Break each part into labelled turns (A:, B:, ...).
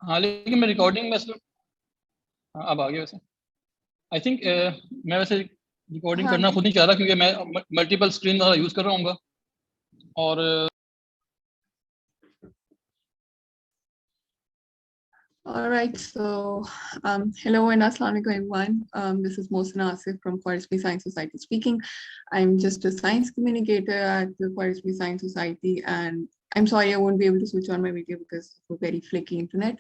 A: हाँ लेकिन मैं रिकॉर्डिंग में अब आ गया वैसे। आई थिंक मैं वैसे रिकॉर्डिंग
B: हाँ
A: करना खुद नहीं चाह रहा क्योंकि मैं मल्टीपल स्क्रीन वाला यूज़ कर रहा हूँ और
B: all right, so hello and assalamu alaikum everyone. This is Mohsina Asif from Quarry Science Society speaking. I'm just a science communicator at the Quarry Science Society, and I'm sorry I won't be able to switch on my video because of a very flaky internet.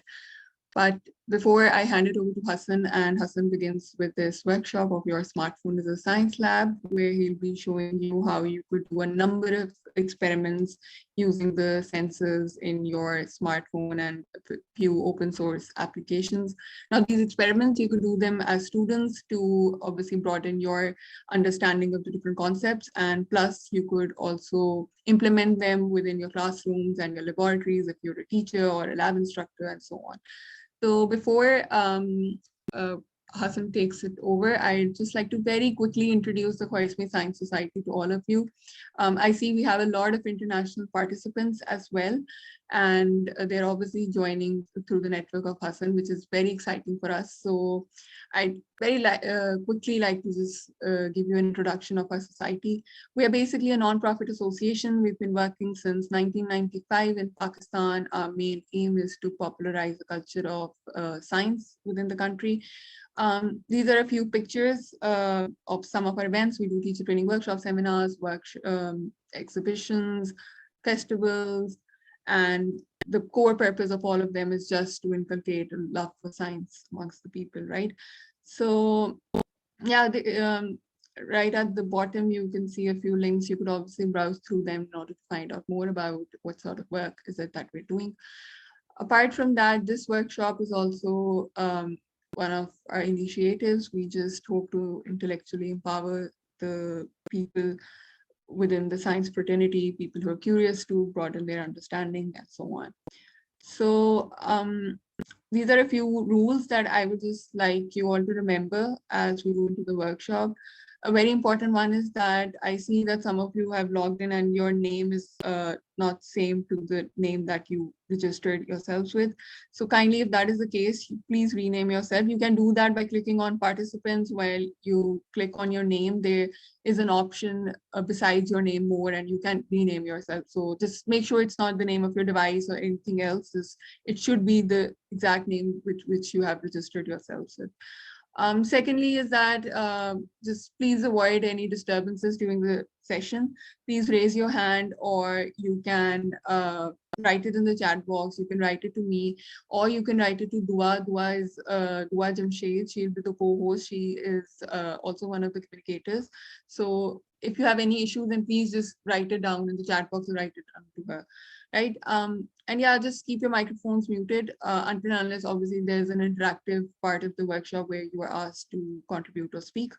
B: But before I hand it over to Hasan, and Hasan begins with this workshop of your smartphone as a science lab, where he'll be showing you how you could do a number of experiments using the sensors in your smartphone and a few open source applications. Now, these experiments, you could do them as students to obviously broaden your understanding of the different concepts. And plus, you could also implement them within your classrooms and your laboratories if you're a teacher or a lab instructor and so on. So before Hasan takes it over, I'd just like to very quickly introduce the Khwarizmi Science Society to all of you. I see we have a lot of international participants as well, and they're obviously joining through the network of Hasan, which is very exciting for us. So I'd very quickly like to just give you an introduction of our society. We are basically a non-profit association. We've been working since 1995 in Pakistan. Our main aim is to popularize the culture of science within the country. These are a few pictures of some of our events. We do teacher training workshops, seminars, exhibitions, festivals, and the core purpose of all of them is just to inculcate a love for science amongst the people, right? So yeah, right at the bottom, you can see a few links. You could obviously browse through them in order to find out more about what sort of work is it that we're doing. Apart from that, this workshop is also one of our initiatives. We just hope to intellectually empower the people within the science fraternity, people who are curious to broaden their understanding and so on. So these are a few rules that I would just like you all to remember as we go into the workshop. A very important one is that I see that some of you have logged in and your name is not same to the name that you registered yourselves with. So kindly, if that is the case, please rename yourself. You can do that by clicking on participants. While you click on your name, there is an option besides your name more, and you can rename yourself. So just make sure it's not the name of your device or anything else. It should be the exact name which you have registered yourselves with. Secondly is that just please avoid any disturbances during the session. Please raise your hand, or you can write it in the chat box. You can write it to me, or you can write it to Dua. Dua is Dua Jamshed. She'll be the co-host. She is also one of the communicators. So if you have any issue, then please just write it down in the chat box or write it down to her. Right. And yeah, just keep your microphones muted until unless obviously there's an interactive part of the workshop where you are asked to contribute or speak,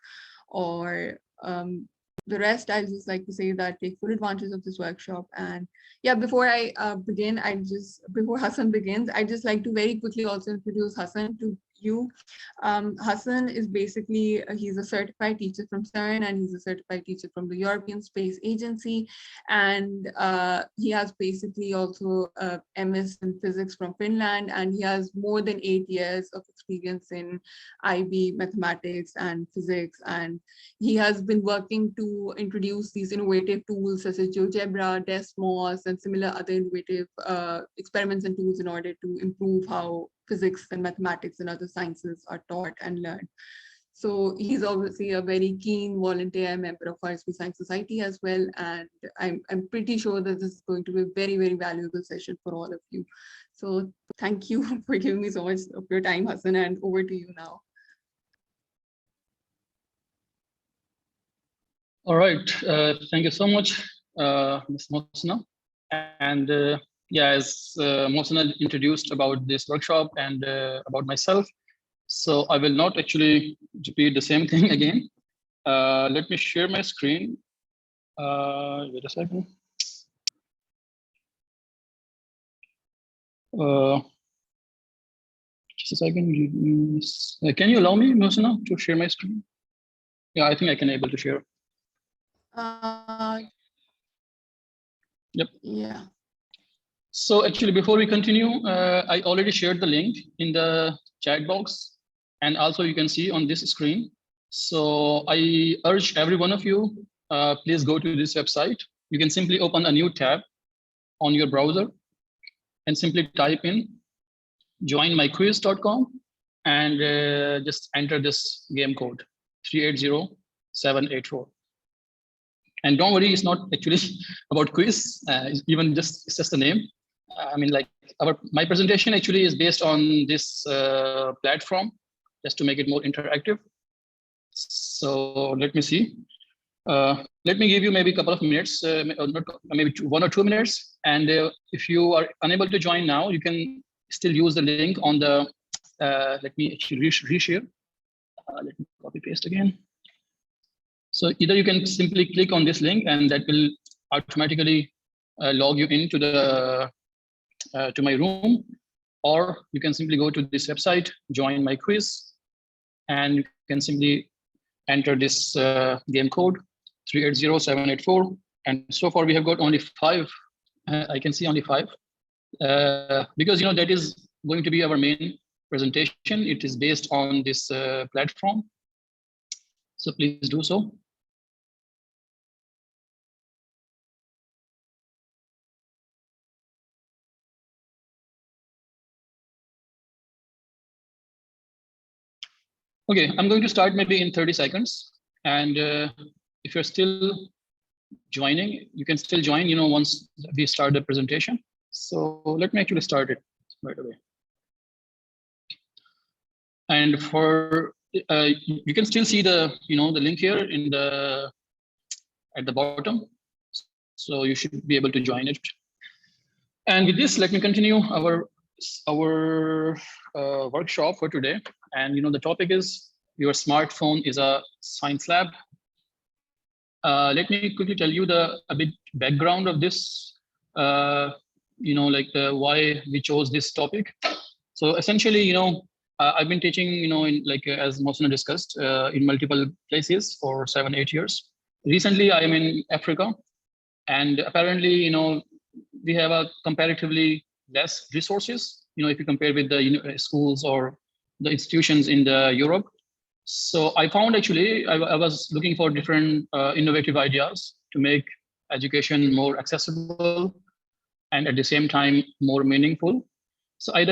B: or the rest. I'd just like to say that take full advantage of this workshop. And yeah, before I begin, before Hasan begins, I'd just like to very quickly also introduce Hasan to you. Hasan is basically, he's a certified teacher from CERN, and he's a certified teacher from the European Space Agency. And he has basically also MS in physics from Finland, and he has more than 8 years of experience in IB, mathematics and physics. And he has been working to introduce these innovative tools such as GeoGebra, Desmos, and similar other innovative experiments and tools in order to improve how physics and mathematics and other sciences are taught and learned. So he's obviously a very keen volunteer member of Khwarizmi Science Society as well. And I'm pretty sure that this is going to be a very, very valuable session for all of you. So thank you for giving me so much of your time, Hasan, and over to you now.
A: all right, thank you so much, Ms. Mohsina. And yeah, as Mohsina introduced about this workshop and about myself, so I will not actually repeat the same thing again. Let me share my screen. Wait a second. Just a second. Can you allow me, Mohsina, to share my screen? Yeah, I think I can able to share. Yep.
B: Yeah.
A: So actually, before we continue, I already shared the link in the chat box, and also you can see on this screen. So I urge every one of you, please go to this website. You can simply open a new tab on your browser and simply type in joinmyquiz.com and just enter this game code 380784. And don't worry, it's not actually about quiz, it's even it's just the name. I mean, like my presentation actually is based on this platform, just to make it more interactive. So let me see. Let me give you maybe a couple of minutes, maybe 1 or 2 minutes. And if you are unable to join now, you can still use the link on the, let me actually reshare. Let me copy paste again. So either you can simply click on this link and that will automatically log you into the to my room, or you can simply go to this website, join my quiz, and you can simply enter this game code 380784. And so far we have got only 5. I can see only 5 because that is going to be our main presentation. It is based on this platform. So please do so. Okay, I'm going to start maybe in 30 seconds. And if you're still joining, you can still join, once we start the presentation. So let me actually start it right away. And for, you can still see the, the link here at the bottom. So you should be able to join it. And with this, let me continue our workshop for today. And the topic is your smartphone is a science lab. Let me quickly tell you a bit background of this. Why we chose this topic. So essentially, I've been teaching, as Mohsen discussed, in multiple places for 7-8 years. Recently, I am in Africa, and apparently, we have a comparatively less resources, if you compare with the schools or the institutions in Europe. So I found actually, I was looking for different innovative ideas to make education more accessible and at the same time more meaningful. So I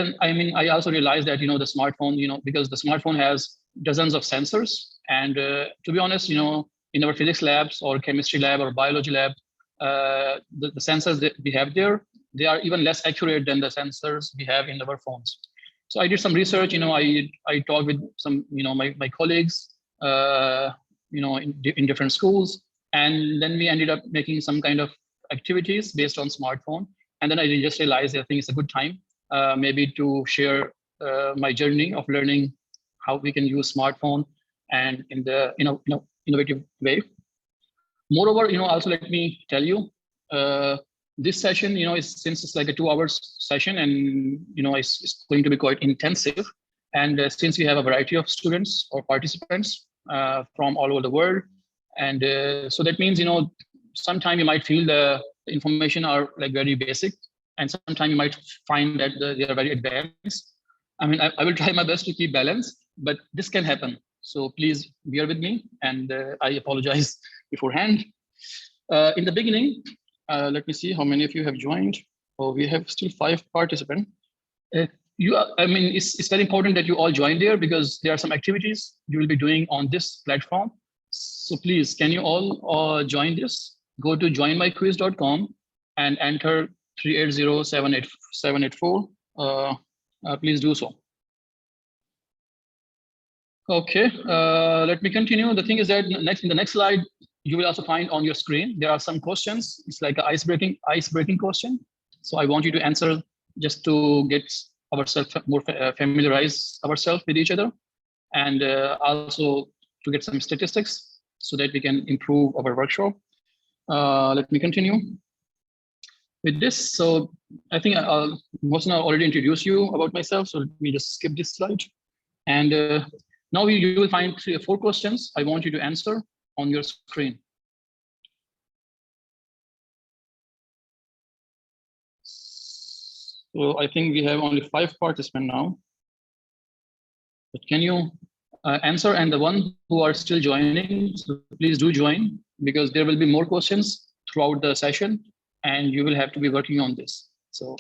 A: also realized that, the smartphone, because the smartphone has dozens of sensors. And to be honest, in our physics labs or chemistry lab or biology lab, the sensors that we have there, they are even less accurate than the sensors we have in our phones. So I did some research, I talked with some, my colleagues, in different schools. And then we ended up making some kind of activities based on smartphone. And then I just realized I think it's a good time maybe to share my journey of learning how we can use smartphone and in the innovative way. Moreover, also let me tell you, this session, since it's like a 2 hours session, and it's going to be quite intensive. And since we have a variety of students or participants from all over the world, and so that means sometimes you might feel the information are like very basic, and sometimes you might find that they are very advanced. I mean, I will try my best to keep balance, but this can happen. So please bear with me, and I apologize beforehand. In the beginning, let me see how many of you have joined. Oh, we have still 5 participants. It's very important that you all join there, because there are some activities you will be doing on this platform. So please, can you all join this? Go to joinmyquiz.com and enter 380784. Please do so. Okay, let me continue. The thing is that in the next slide, you will also find on your screen, there are some questions. It's like an icebreaking question. So I want you to answer just to get ourselves more familiarize ourselves with each other, and also to get some statistics so that we can improve our workshop. Let me continue with this. So I think Mohsen already introduced you about myself. So let me just skip this slide. And now you will find 3 or 4 questions I want you to answer on your screen. So I think we have only 5 participants now. But can you answer? And the one who are still joining, so please do join, because there will be more questions throughout the session, and you will have to be working on this. So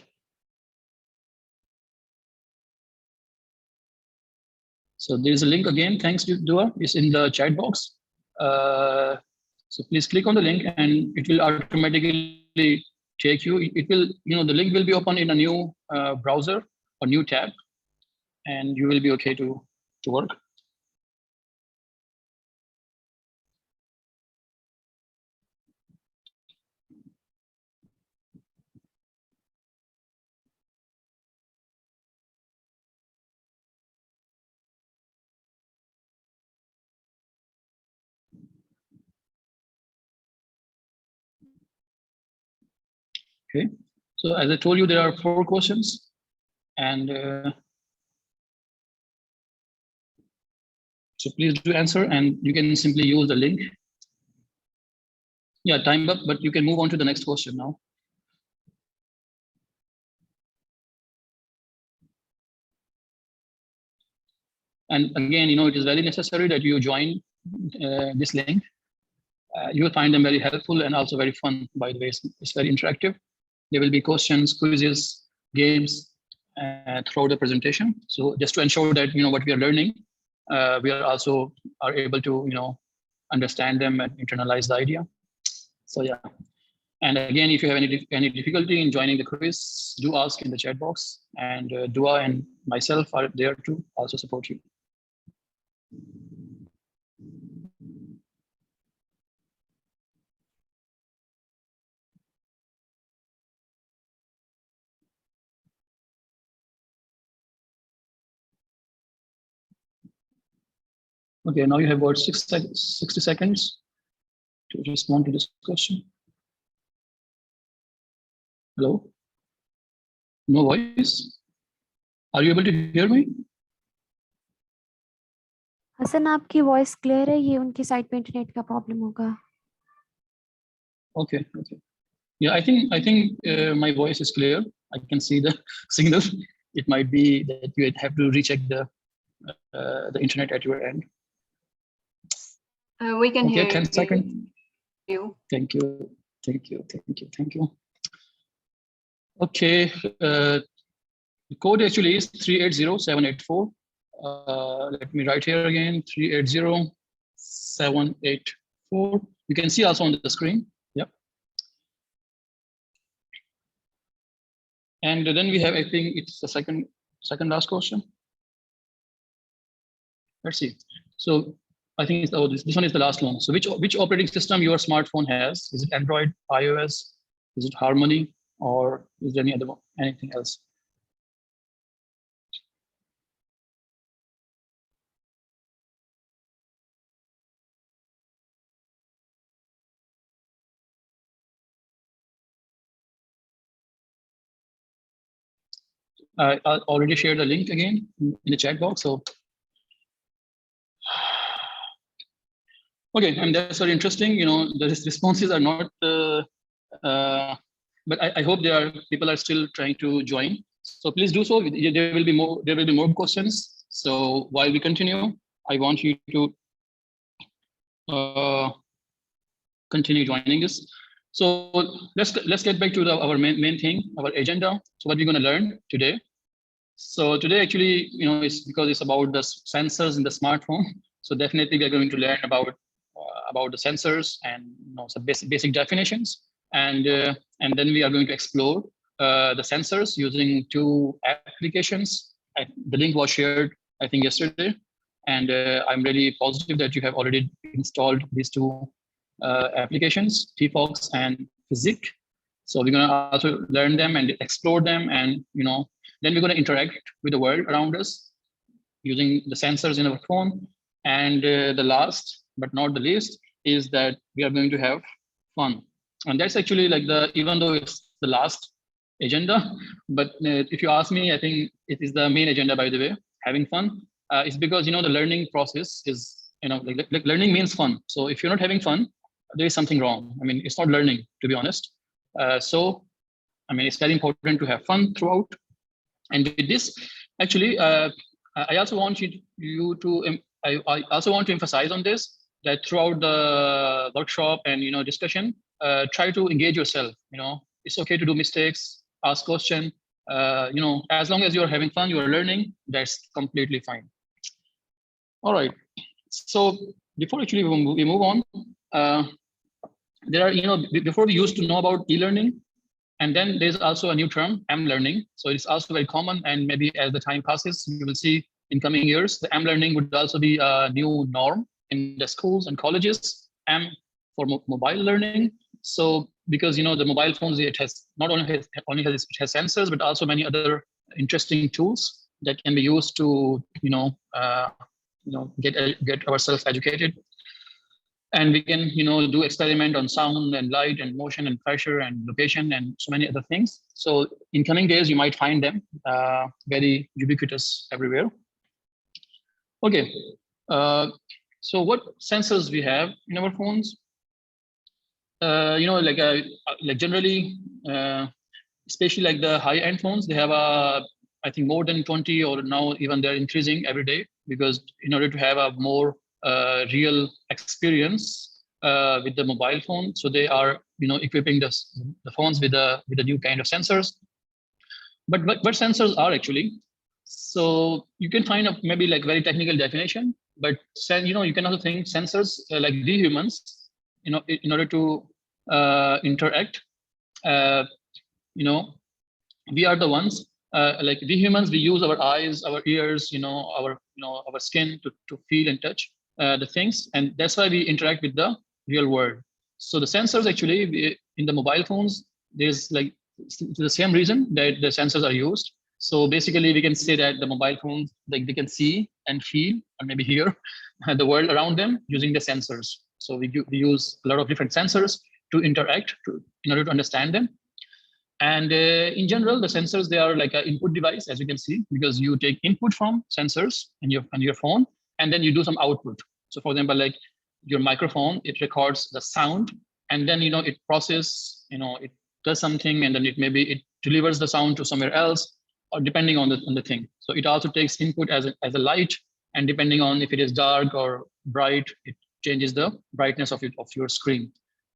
A: there is a link again. Thanks, Dua. It's in the chat box. So please click on the link, and it will automatically take you. It will, the link will be open in a new browser or new tab, and you will be okay to work. Okay, so as I told you, there are 4 questions, and so please do answer, and you can simply use the link. Yeah, time up, but you can move on to the next question now. And again, it is very necessary that you join this link. You will find them very helpful and also very fun, by the way. It's very interactive. There will be questions, quizzes, games throughout the presentation. So just to ensure that, what we are learning, we are also able to, understand them and internalize the idea. So yeah. And again, if you have any difficulty in joining the quiz, do ask in the chat box, and Dua and myself are there to also support you. Okay, now you have about 60 seconds to respond to this question. Hello? No voice? Are you able to hear me?
C: Hasan आपकी voice clear है, ये उनकी side पे internet का problem होगा.
A: Okay. Yeah, I think my voice is clear. I can see the signal. It might be that you have to recheck the internet at your end.
B: We can hear
A: 10 seconds.
B: you.
A: Thank you. Okay. The code actually is 380784. Let me write here again, 380784. You can see also on the screen. Yep. And then we have, I think it's the second last question. Let's see. So I think it's, this one is the last one. So which operating system your smartphone has? Is it Android, iOS? Is it Harmony, or is there anything else? I already shared the link again in the chat box. So, okay, and that's very interesting. The responses are not, but I hope people are still trying to join. So please do so. There will be more questions. So while we continue, I want you to continue joining us. So let's get back to our main thing, our agenda. So what we're going to learn today. So today, actually, it's because it's about the sensors in the smartphone. So definitely, we're going to learn about the sensors and some basic definitions, and then we are going to explore the sensors using 2 applications. The link was shared, I think, yesterday, and I'm really positive that you have already installed these 2 applications, TFOX and Physic. So we're going to also learn them and explore them, and then we're going to interact with the world around us using the sensors in our phone. And the last but not the least is that we are going to have fun. And that's actually like even though it's the last agenda, but if you ask me, I think it is the main agenda, by the way, having fun. It's because, the learning process is, like learning means fun. So if you're not having fun, there is something wrong. I mean, it's not learning, to be honest. So, I mean, it's very important to have fun throughout. And with this, actually, I also want you to, I also want to emphasize on this, that throughout the workshop and discussion, try to engage yourself. It's okay to do mistakes, ask question. As long as you're having fun, you're learning, that's completely fine. All right. So before actually we move on, there are, before we used to know about e-learning, and then there's also a new term, M-learning. So it's also very common, and maybe as the time passes, you will see in coming years, the M-learning would also be a new norm in the schools and colleges. M for mobile learning. So because the mobile phones, it has not only has sensors, but also many other interesting tools that can be used to get ourselves educated. And we can do experiment on sound and light and motion and pressure and location and so many other things. So in coming days, you might find them very ubiquitous everywhere. Okay, so what sensors we have in our phones? Like generally, especially like the high-end phones, they have I think more than 20, or now even they're increasing every day, because in order to have a more real experience with the mobile phone, so they are equipping the phones with a new kind of sensors. But what sensors are actually? So you can find a maybe like very technical definition, but you can also think sensors like we humans, in order to interact, we are the ones, like we humans, we use our eyes, our ears, our skin to feel and touch the things, and that's why we interact with the real world. So the sensors actually in the mobile phones, there's like the same reason that the sensors are used. So basically, we can say that the mobile phones, like they can see and feel or maybe hear the world around them using the sensors. So we use a lot of different sensors to interact in order to understand them. And in general, the sensors, they are like an input device, as you can see, because you take input from sensors in your phone, and then you do some output. So for example, like your microphone, it records the sound, and then it processes, it does something, and then it delivers the sound to somewhere else, or depending on the thing. So it also takes input as a light, and depending on if it is dark or bright, it changes the brightness of your screen.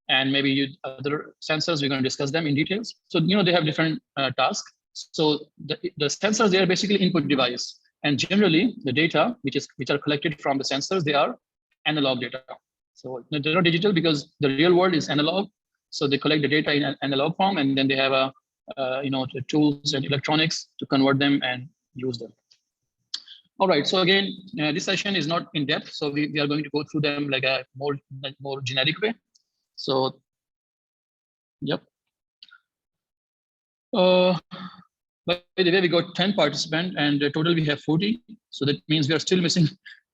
A: And maybe other sensors, we're going to discuss them in details. So they have different tasks. So the sensors, they are basically input device, and generally the data which are collected from the sensors, they are analog data. So they're not digital, because the real world is analog. So they collect the data in an analog form, and then they have the tools and electronics to convert them and use them. All right. So again, this session is not in depth, so we are going to go through them like a more generic way. So, yep. By the way, we got 10 participants, and total we have 40. So that means we are still missing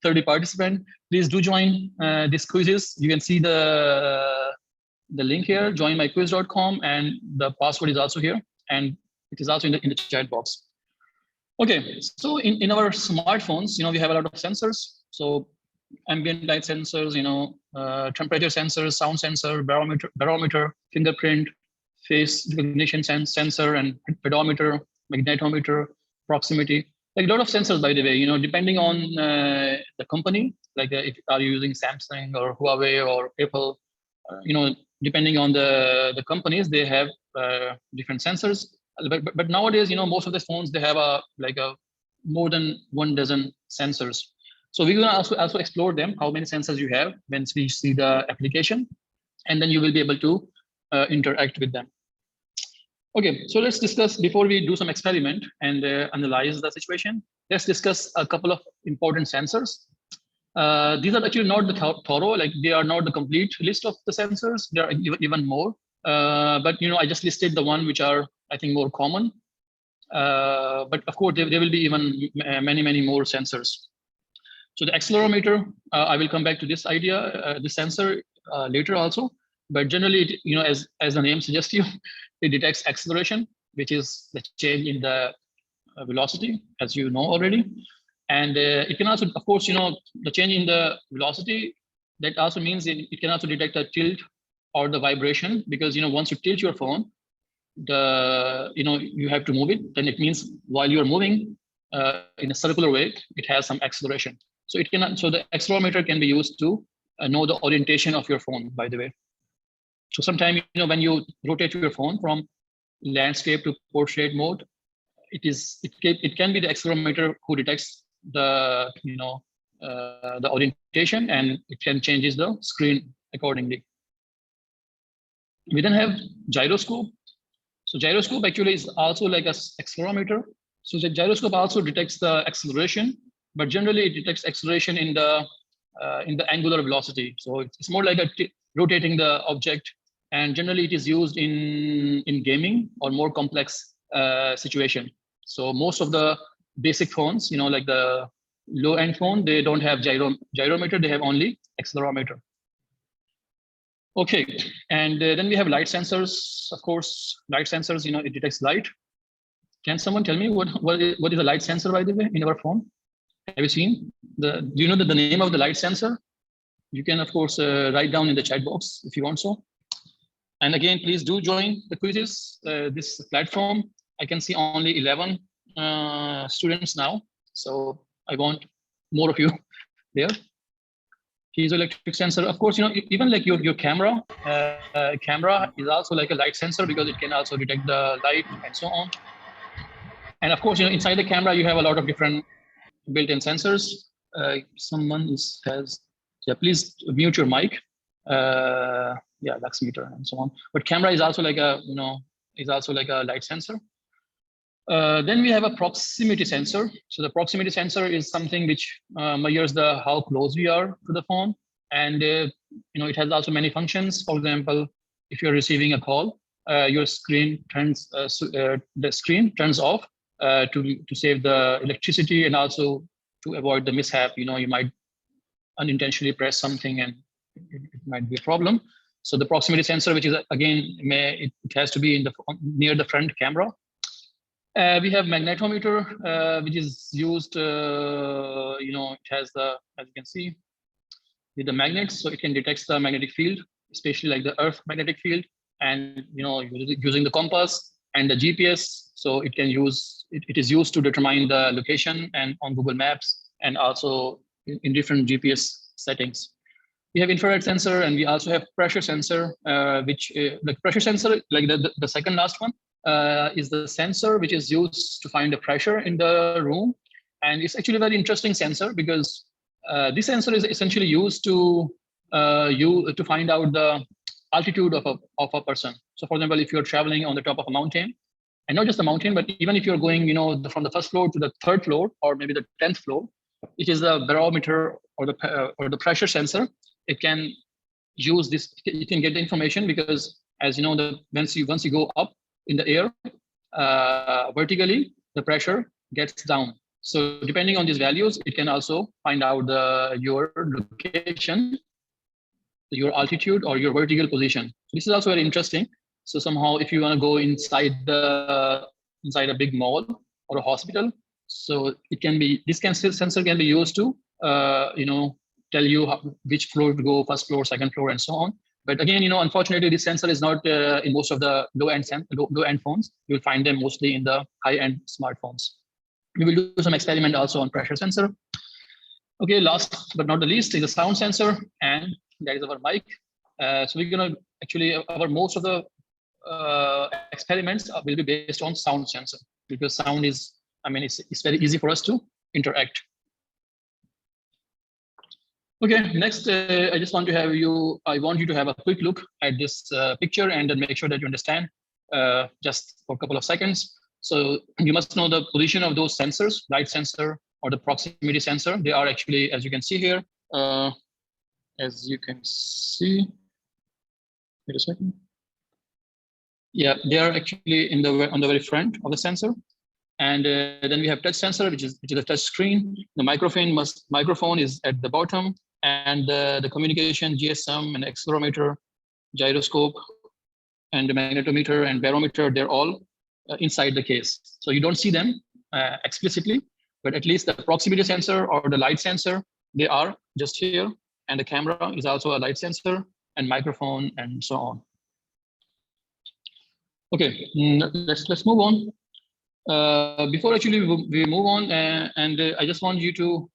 A: 30 participants. Please do join these quizzes. You can see the link here, joinmyquiz.com, and the password is also here, and it is also in the chat box. Okay, so in our smartphones, we have a lot of sensors. So ambient light sensors, temperature sensors, sound sensor, barometer, fingerprint, face recognition sensor, and pedometer, magnetometer, proximity. Like a lot of sensors, by the way, depending on the company, like if are you using Samsung or Huawei or Apple, depending on the companies, they have different sensors. But nowadays, most of the phones, they have a more than 1 dozen sensors. So we're going to also explore them, how many sensors you have once we see the application, and then you will be able to interact with them. Okay, so let's discuss, before we do some experiment and analyze the situation, let's discuss a couple of important sensors. These are actually not the thorough, like they are not the complete list of the sensors. There are even more, but I just listed the one which are, I think, more common. But of course, there will be even many more sensors. So the accelerometer, I will come back to this idea, the sensor later also. But generally, as the name suggests you, it detects acceleration, which is the change in the velocity, as you know already. And it can also, of course, the change in the velocity, that also means it can also detect a tilt or the vibration, because once you tilt your phone, you have to move it, then it means while you're moving in a circular way, it has some acceleration. So the accelerometer can be used to know the orientation of your phone, by the way. So sometimes, when you rotate your phone from landscape to portrait mode, it can be the accelerometer who detects the the orientation, and it can changes the screen accordingly. We then have gyroscope. So gyroscope actually is also like a accelerometer. So the gyroscope also detects the acceleration, but generally it detects acceleration in the angular velocity. So it's more like rotating the object, and generally it is used in gaming or more complex situation. So most of the basic phones, like the low-end phone, they don't have gyrometer, they have only accelerometer. Okay, and then we have light sensors. Of course, light sensors, it detects light. Can someone tell me what is a light sensor, by the way, in our phone? Have you seen do you know the name of the light sensor? You can, of course, write down in the chat box if you want so. And again, please do join the quizzes. This platform, I can see only 11 students now. So I want more of you there. Piezoelectric sensor, of course, even like your camera is also like a light sensor, because it can also detect the light and so on. And of course, inside the camera, you have a lot of different built-in sensors. Someone has, yeah, please mute your mic. Yeah, lux meter and so on. But camera is also like a, light sensor. Then we have a proximity sensor. So the proximity sensor is something which measures how close we are to the phone, and it has also many functions. For example, if you're receiving a call, your screen turns the screen turns off to save the electricity, and also to avoid the mishap. You might unintentionally press something and it might be a problem. So the proximity sensor, which is again it has to be near the front camera. We have magnetometer, which is used, it has as you can see, with the magnets, so it can detect the magnetic field, especially like the Earth magnetic field, and using the compass and the GPS, so it is used to determine the location and on Google Maps, and also in different GPS settings. We have infrared sensor, and we also have pressure sensor, which the pressure sensor, like the second last one, is the sensor which is used to find the pressure in the room. And it's actually a very interesting sensor, because this sensor is essentially used to find out the altitude of a person. So for example, if you're traveling on the top of a mountain, and not just the mountain, but even if you're going, from the first floor to the third floor, or maybe the 10th floor, it is the barometer or the pressure sensor. It can use this, it can get the information, because as you know, once you go up in the air vertically, the pressure gets down. So depending on these values, it can also find out your location, your altitude, or your vertical position. So this is also very interesting. So somehow, if you want to go inside a big mall or a hospital, so this sensor can be used to tell you which floor to go, first floor, second floor, and so on. But again, unfortunately, this sensor is not in most of the low-end phones. You'll find them mostly in the high-end smartphones. We will do some experiment also on pressure sensor. Okay, last but not the least is a sound sensor, and that is our mic. So we're gonna actually most of the experiments will be based on sound sensor, because sound is, it's very easy for us to interact. Okay, next, I want you to have a quick look at this picture, and then make sure that you understand just for a couple of seconds. So you must know the position of those sensors, light sensor or the proximity sensor. They are actually, as you can see here, wait a second. Yeah, they are actually on the very front of the sensor. And then we have touch sensor, which is a touch screen. The microphone is at the bottom, and the communication, GSM and accelerometer, gyroscope, and the magnetometer and barometer, they're all inside the case. So you don't see them explicitly, but at least the proximity sensor or the light sensor, they are just here. And the camera is also a light sensor, and microphone, and so on. Okay, let's move on. Before actually we move on, I just want you to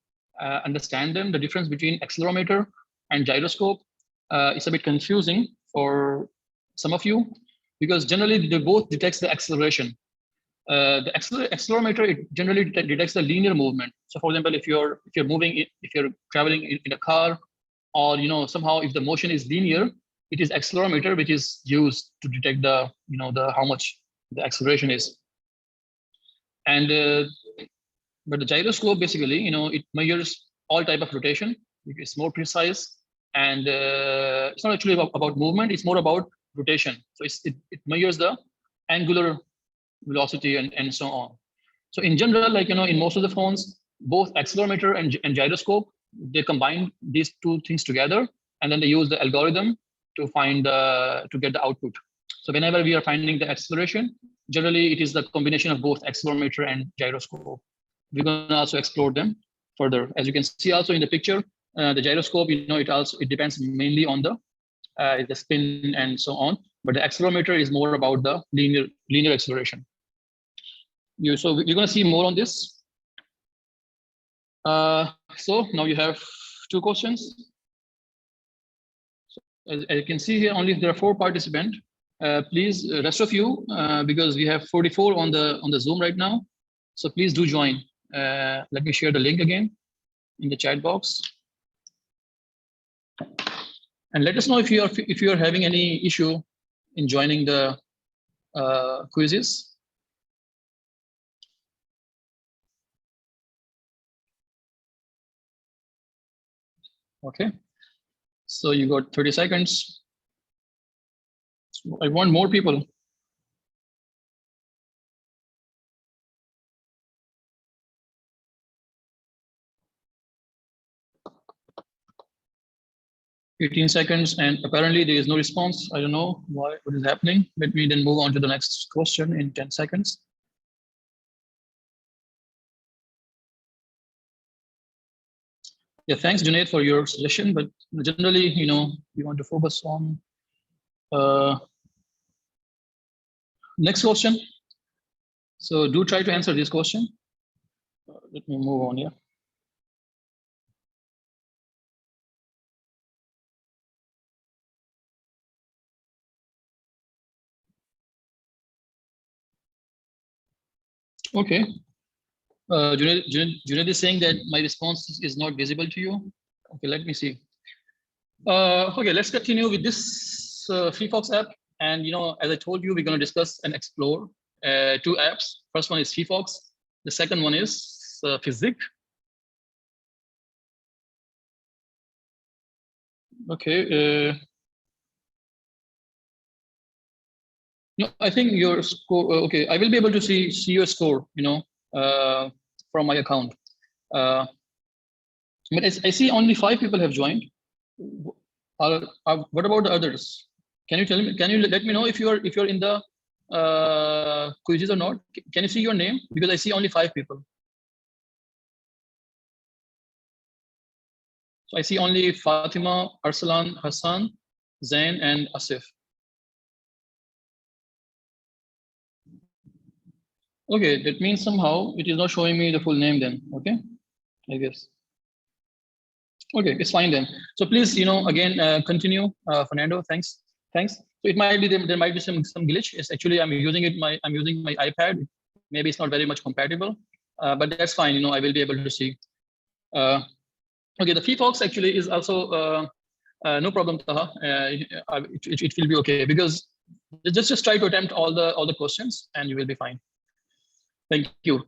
A: understand the difference between accelerometer and gyroscope. It's a bit confusing for some of you because generally they both detects the acceleration. The accelerometer, it generally detects the linear movement. So for example, if you're moving, if you're traveling in a car, or somehow if the motion is linear, it is accelerometer which is used to detect the the how much the acceleration is. And but the gyroscope basically, it measures all type of rotation. It's more precise, and it's not actually about movement. It's more about rotation. So it measures the angular velocity and so on. So in general, like in most of the phones, both accelerometer and gyroscope, they combine these two things together, and then they use the algorithm to find to get the output. So whenever we are finding the acceleration, generally it is the combination of both accelerometer and gyroscope. We're going to also explore them further. As you can see also in the picture, the gyroscope, it depends mainly on the spin and so on, but the accelerometer is more about the linear acceleration. So we're going to see more on this. So now you have 2 questions. So as you can see here, only there are 4 participants. Please, rest of you, because we have 44 on the Zoom right now. So please do join. Let me share the link again in the chat box. And let us know if you are having any issue in joining the quizzes. Okay, so you got 30 seconds. So I want more people. $18 seconds, and apparently there is no response. I don't know what is happening. Let me then move on to the next question in 10 seconds. Yeah, thanks, Junaid, for your suggestion. But generally, we want to focus on next question. So do try to answer this question. Let me move on here. Okay. Junaid is saying that my response is not visible to you. Okay, let me see. Okay, let's continue with this FreeFox app. And as I told you, we're going to discuss and explore 2 apps. First one is FreeFox. The second one is Physic. Okay. No, I think your score. Okay, I will be able to see your score. From my account. But I see only 5 people have joined. What about the others? Can you tell me? Can you let me know if you're in the quizzes or not? Can you see your name? Because I see only 5 people. So I see only Fatima, Arsalan, Hasan, Zain, and Asif. Okay, that means somehow it is not showing me the full name then. Okay, I guess. Okay, it's fine then. So please, again, continue, Fernando. Thanks. So it might be there might be some glitch. It's actually I'm using my iPad. Maybe it's not very much compatible, but that's fine. I will be able to see. Okay, the FreeFox actually is also no problem, Taha. It will be okay because just try to attempt all the questions and you will be fine. Thank you.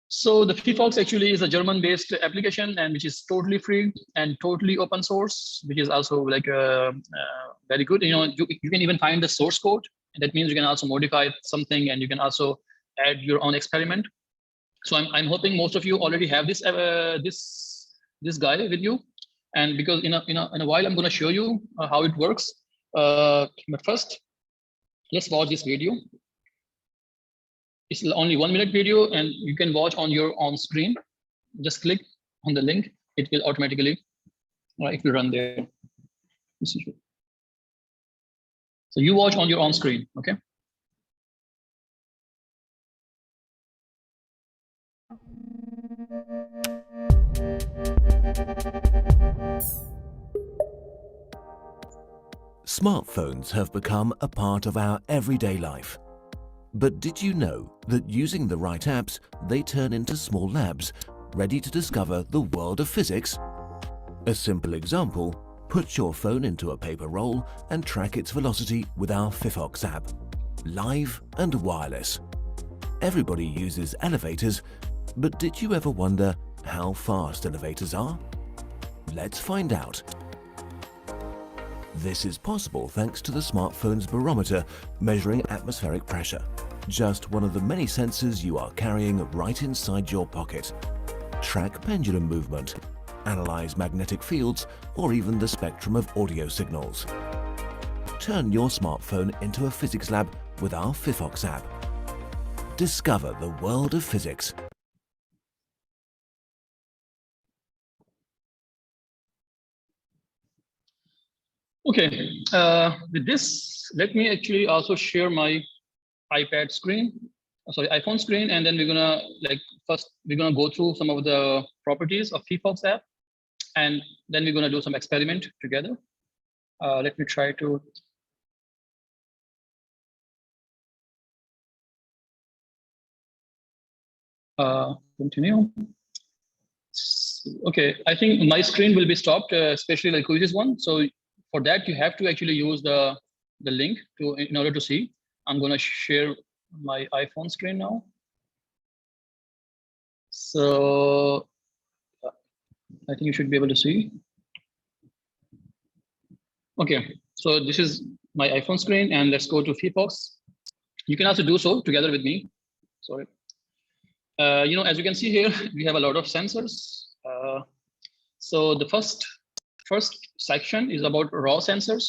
A: So the FreeFox actually is a German-based application and which is totally free and totally open source, which is also like very good. You can even find the source code. And that means you can also modify something and you can also add your own experiment. So I'm hoping most of you already have this this guy with you, and because in a while I'm going to show you how it works. But first, let's watch this video. It's only 1 minute video and you can watch on your own screen. Just click on the link. It will automatically, if you run there. So you watch on your own screen, okay?
D: Smartphones have become a part of our everyday life. But did you know that using the right apps, they turn into small labs, ready to discover the world of physics? A simple example, put your phone into a paper roll and track its velocity with our Phyphox app. Live and wireless. Everybody uses elevators, but did you ever wonder how fast elevators are? Let's find out. This is possible thanks to the smartphone's barometer measuring atmospheric pressure, just one of the many sensors you are carrying right inside your pocket. Track pendulum movement, analyze magnetic fields, or even the spectrum of audio signals. Turn your smartphone into a physics lab with our Phyphox app. Discover the world of physics.
A: Okay, with this, let me actually also share my iPad screen, sorry, iPhone screen, and then we're gonna first we're gonna go through some of the properties of Phyphox app, and then we're gonna do some experiment together. Let me try to. Continue. Okay, I think my screen will be stopped, especially like quizzes one. So for that, you have to actually use the link in order to see. I'm gonna share my iPhone screen now. So I think you should be able to see. Okay, so this is my iPhone screen, and let's go to Phyphox. You can also do so together with me. Sorry. As you can see here, we have a lot of sensors. So the first section is about raw sensors.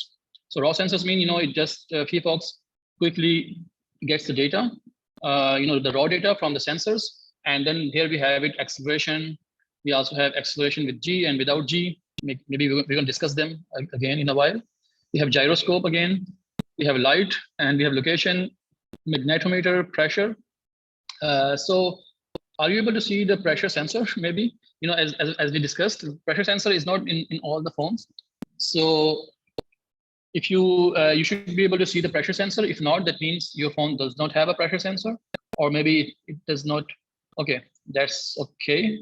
A: So raw sensors mean, it just Phyphox quickly gets the data, the raw data from the sensors. And then here we have it acceleration. We also have acceleration with G and without G. Maybe we're going to discuss them again in a while. We have gyroscope again. We have light, and we have location, magnetometer, pressure. So are you able to see the pressure sensor? Maybe, as we discussed, pressure sensor is not in all the phones. So if you should be able to see the pressure sensor. If not, that means your phone does not have a pressure sensor, or maybe it does not. Okay, that's okay.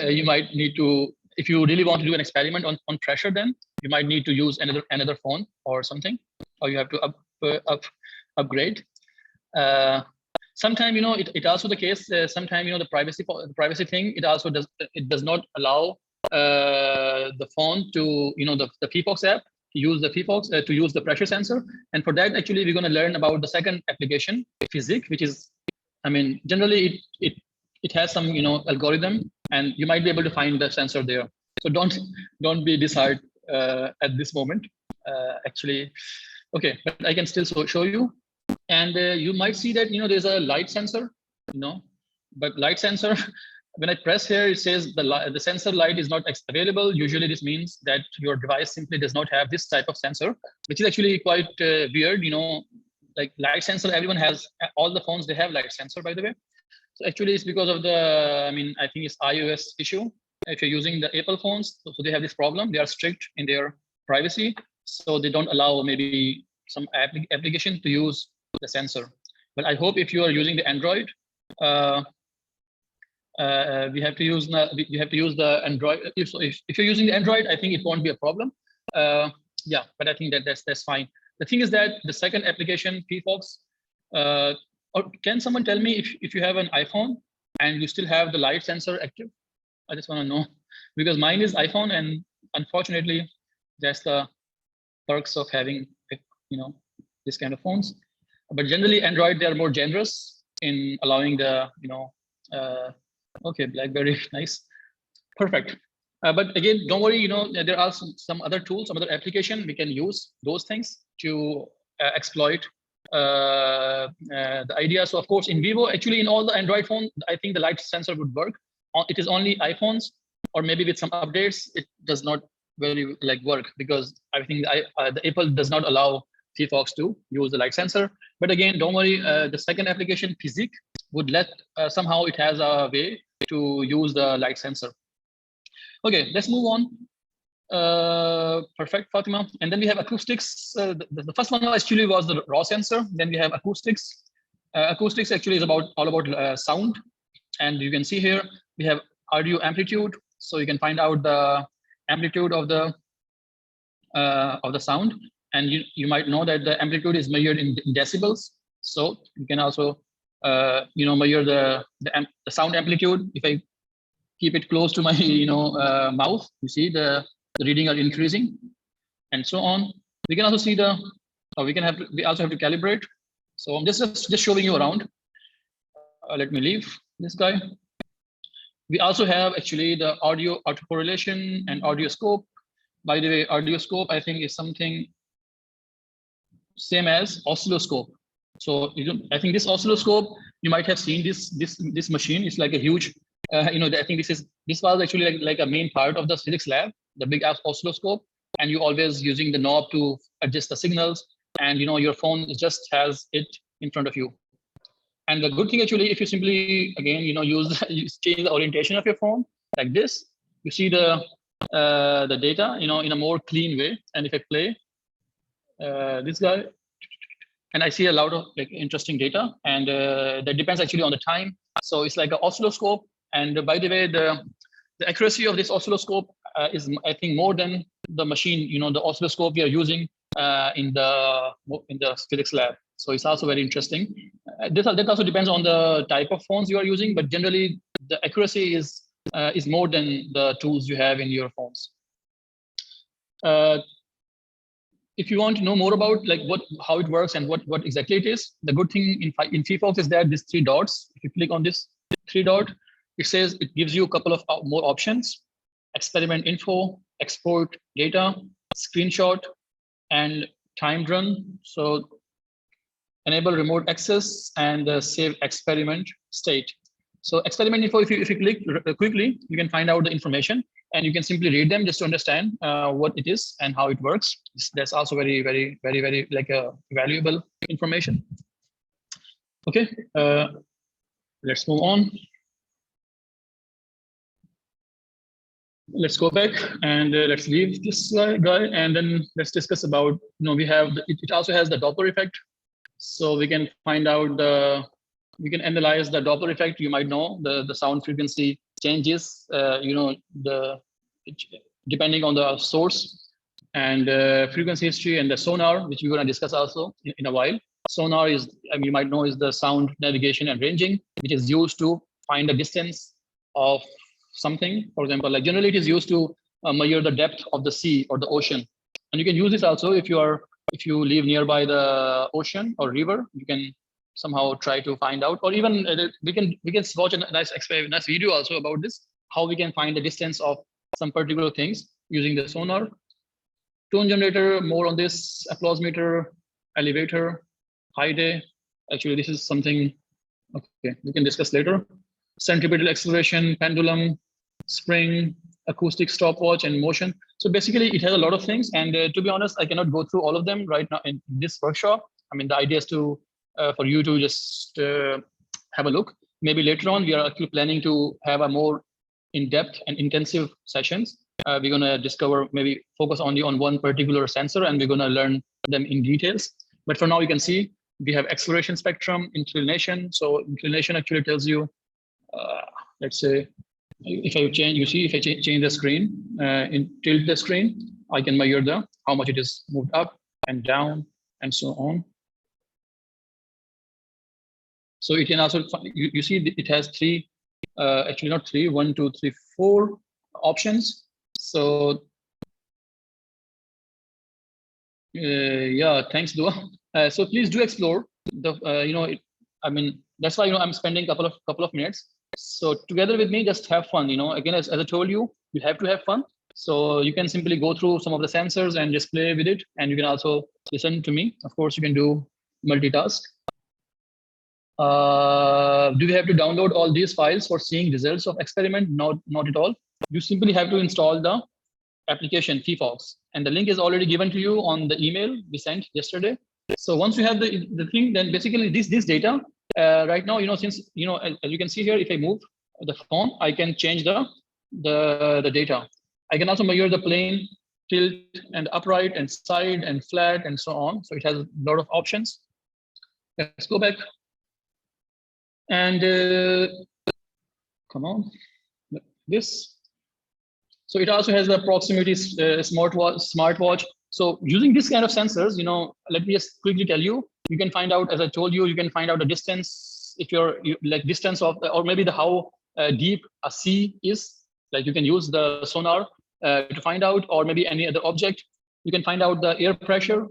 A: You might need to, if you really want to do an experiment on pressure, then you might need to use another phone or something, or you have to upgrade. Sometimes, it also the case. Sometimes, the privacy thing. It does not allow the phone to, the Phyphox app to use the Phyphox to use the pressure sensor. And for that, actually, we're going to learn about the second application, physics, which is, generally it has some, algorithm, and you might be able to find the sensor there. So don't be disheartened at this moment. Actually, okay, but I can still show you. And you might see that, there's a light sensor, but light sensor, when I press here, it says the sensor light is not available. Usually this means that your device simply does not have this type of sensor, which is actually quite weird, like light sensor, everyone has, all the phones, they have light sensor, by the way. So actually it's because of the, I think it's iOS issue. If you're using the Apple phones, so they have this problem. They are strict in their privacy. So they don't allow maybe some application to use the sensor. But I hope if you are using the Android, we have to use the Android. If you're using the Android, I think it won't be a problem. Yeah, but I think that's fine. The thing is that the second application, Phyphox, or can someone tell me if you have an iPhone and you still have the light sensor active? I just want to know, because mine is iPhone, and unfortunately, that's the perks of having, this kind of phones. But generally, Android, they are more generous in allowing the, okay, BlackBerry, nice, perfect. But again, don't worry, there are some other tools, some other application, we can use those things to exploit the idea. So of course, in Vivo, actually in all the Android phone, I think the light sensor would work. It is only iPhones, or maybe with some updates, it does not really work, because I think the Apple does not allow Phyphox to use the light sensor. But again, don't worry, the second application, physics, would let somehow it has a way to use the light sensor. Okay, let's move on. Perfect, Fatima. And then we have acoustics. The first one actually was the raw sensor. Then we have acoustics. Acoustics actually is all about sound. And you can see here, we have audio amplitude. So you can find out the amplitude of the sound. And you might know that the amplitude is measured in decibels. So you can also measure the sound amplitude. If I keep it close to my mouth, you see the reading are increasing, and so on. We can also see we also have to calibrate. So I'm just showing you around. Let me leave this guy. We also have actually the audio autocorrelation and audio scope. By the way, audio scope I think is something same as oscilloscope. So I think this oscilloscope, you might have seen this machine. It's like a huge, I think this was actually like a main part of the physics lab, the big oscilloscope, and you always using the knob to adjust the signals, and your phone just has it in front of you. And the good thing actually, if you simply again change the orientation of your phone like this, you see the data in a more clean way. And if I play this guy, and I see a lot of interesting data, and that depends actually on the time. So it's like an oscilloscope. And by the way, the accuracy of this oscilloscope is, I think, more than the machine, the oscilloscope we are using in the physics lab. So it's also very interesting. That also depends on the type of phones you are using, but generally the accuracy is more than the tools you have in your phones. If you want to know more about how it works and what exactly it is, the good thing in phyphox is that these 3 dots. If you click on this 3 dot, it says it gives you a couple of more options: experiment info, export data, screenshot, and timed run. So enable remote access and save experiment state. So experiment info, if you click quickly, you can find out the information, and you can simply read them just to understand what it is and how it works. That's also very, very, very, very valuable information. Okay, let's move on. Let's go back and let's leave this guy, and then let's discuss about, we have, it also has the Doppler effect. So we can find out we can analyze the Doppler effect. You might know the sound frequency changes, depending on the source, and frequency history, and the sonar, which we're going to discuss also in a while. Sonar is, you might know, is the sound navigation and ranging, which is used to find the distance of something. For example, generally it is used to measure the depth of the sea or the ocean. And you can use this also if you live nearby the ocean or river. You can somehow try to find out, or even we can watch a nice video also about this, how we can find the distance of some particular things using the sonar. Tone generator, more on this. Applause meter, elevator, high day. Actually, this is something, okay, we can discuss later. Centripetal acceleration, pendulum, spring, acoustic stopwatch, and motion. So basically it has a lot of things, and to be honest, I cannot go through all of them right now in this workshop. The idea is to for you to just have a look. Maybe later on we are actually planning to have a more in-depth and intensive sessions. We're going to discover, maybe focus only on one particular sensor, and we're going to learn them in details. But for now, you can see we have acceleration spectrum, inclination. So inclination actually tells you, let's say, if I change the screen, tilt the screen, I can measure how much it is moved up and down and so on. So it can also, you see it has actually not 3, 1, 2, 3, 4 options. So yeah, thanks, Dua. So please do explore the, that's why, I'm spending a couple of minutes. So together with me, just have fun, again, as I told you, you have to have fun. So you can simply go through some of the sensors and just play with it. And you can also listen to me. Of course, you can do multitask. Do we have to download all these files for seeing results of experiment? Not at all. You simply have to install the application phyphox, and the link is already given to you on the email we sent yesterday. So once you have the thing, then basically this data right now, since as you can see here, if I move the phone, I can change the data. I can also measure the plane tilt and upright and side and flat and so on. So it has a lot of options. Let's go back. And come on, this. So it also has the proximity smartwatch. So using this kind of sensors, let me just quickly tell you, you can find out, as I told you, you can find out the distance, if like distance of, or maybe the how deep a sea is. Like you can use the sonar to find out, or maybe any other object. You can find out the air pressure,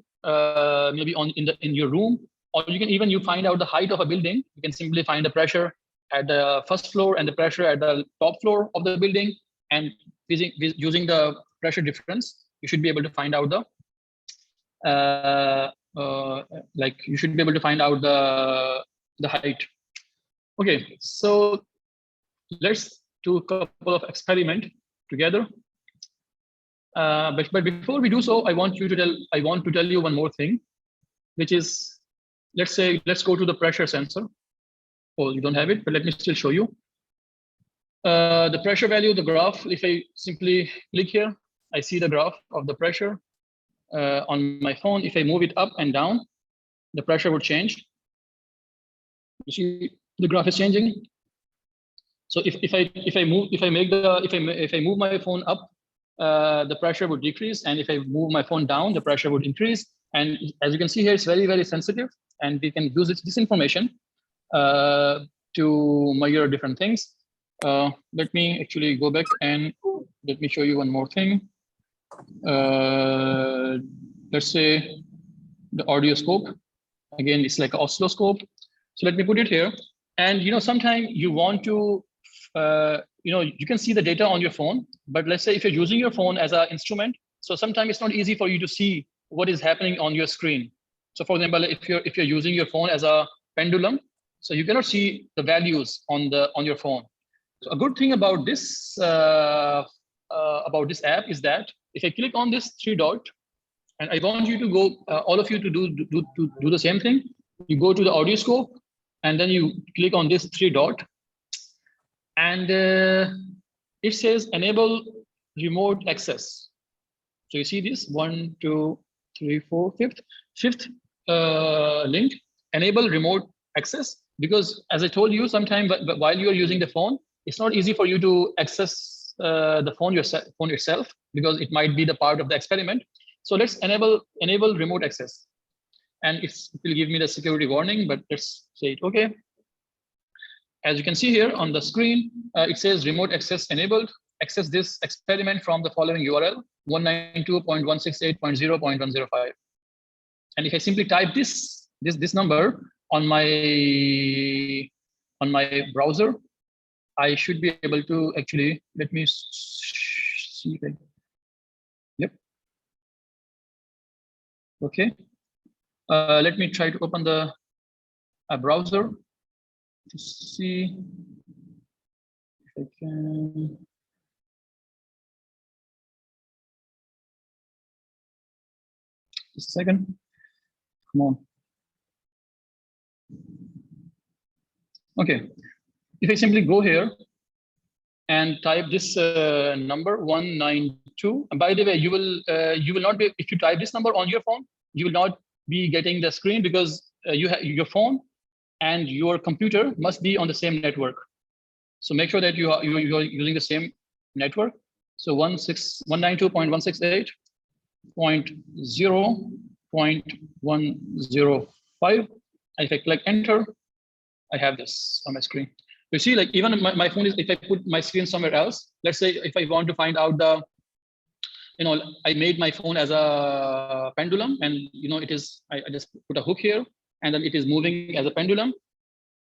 A: maybe in your room, or you can even find out the height of a building. You can simply find the pressure at the first floor and the pressure at the top floor of the building, and using the pressure difference, you should be able to find out the you should be able to find out the height. Okay, so let's do a couple of experiment together. But before we do so, I want to tell you one more thing, which is, let's go to the pressure sensor. Oh, you don't have it, but let me still show you. The pressure value, the graph, if I simply click here, I see the graph of the pressure on my phone. If I move it up and down, the pressure would change. You see the graph is changing. So if I move my phone up, the pressure would decrease, and if I move my phone down, the pressure would increase. And as you can see here, it's very, very sensitive, and we can use this information to measure different things. Let me actually go back and let me show you one more thing. Let's say the audio scope. Again, it's like an oscilloscope. So let me put it here. And sometimes you want to, you can see the data on your phone, but let's say if you're using your phone as an instrument, so sometimes it's not easy for you to see what is happening on your screen. So for example, if you're using your phone as a pendulum, so you cannot see the values on your phone. So a good thing about this app is that if I click on this 3 dot, and I want you to go, all of you to do the same thing. You go to the audio scope, and then you click on this 3 dot, and it says enable remote access. So you see this 1, 2, 3, 4, fifth link, enable remote access, because as I told you, sometime while you are using the phone, it's not easy for you to access the phone itself, because it might be the part of the experiment. So let's enable remote access, and it will give me the security warning, but let's say it okay. As you can see here on the screen, it says remote access enabled. Access this experiment from the following URL, 192.168.0.105. And if I simply type this number on my browser, I should be able to actually, let me see. Yep. Okay. Let me try to open the browser to see if I can. Just a second. Come on. Okay. If I simply go here and type this number 192, and by the way, you will not be, if you type this number on your phone, you will not be getting the screen, because your phone and your computer must be on the same network. So make sure that you are using the same network. So 192.168.0.105. If I click enter, I have this on my screen. You see, like even my phone is, if I put my screen somewhere else, let's say if I want to find out the, I made my phone as a pendulum, and it is, I just put a hook here, and then it is moving as a pendulum,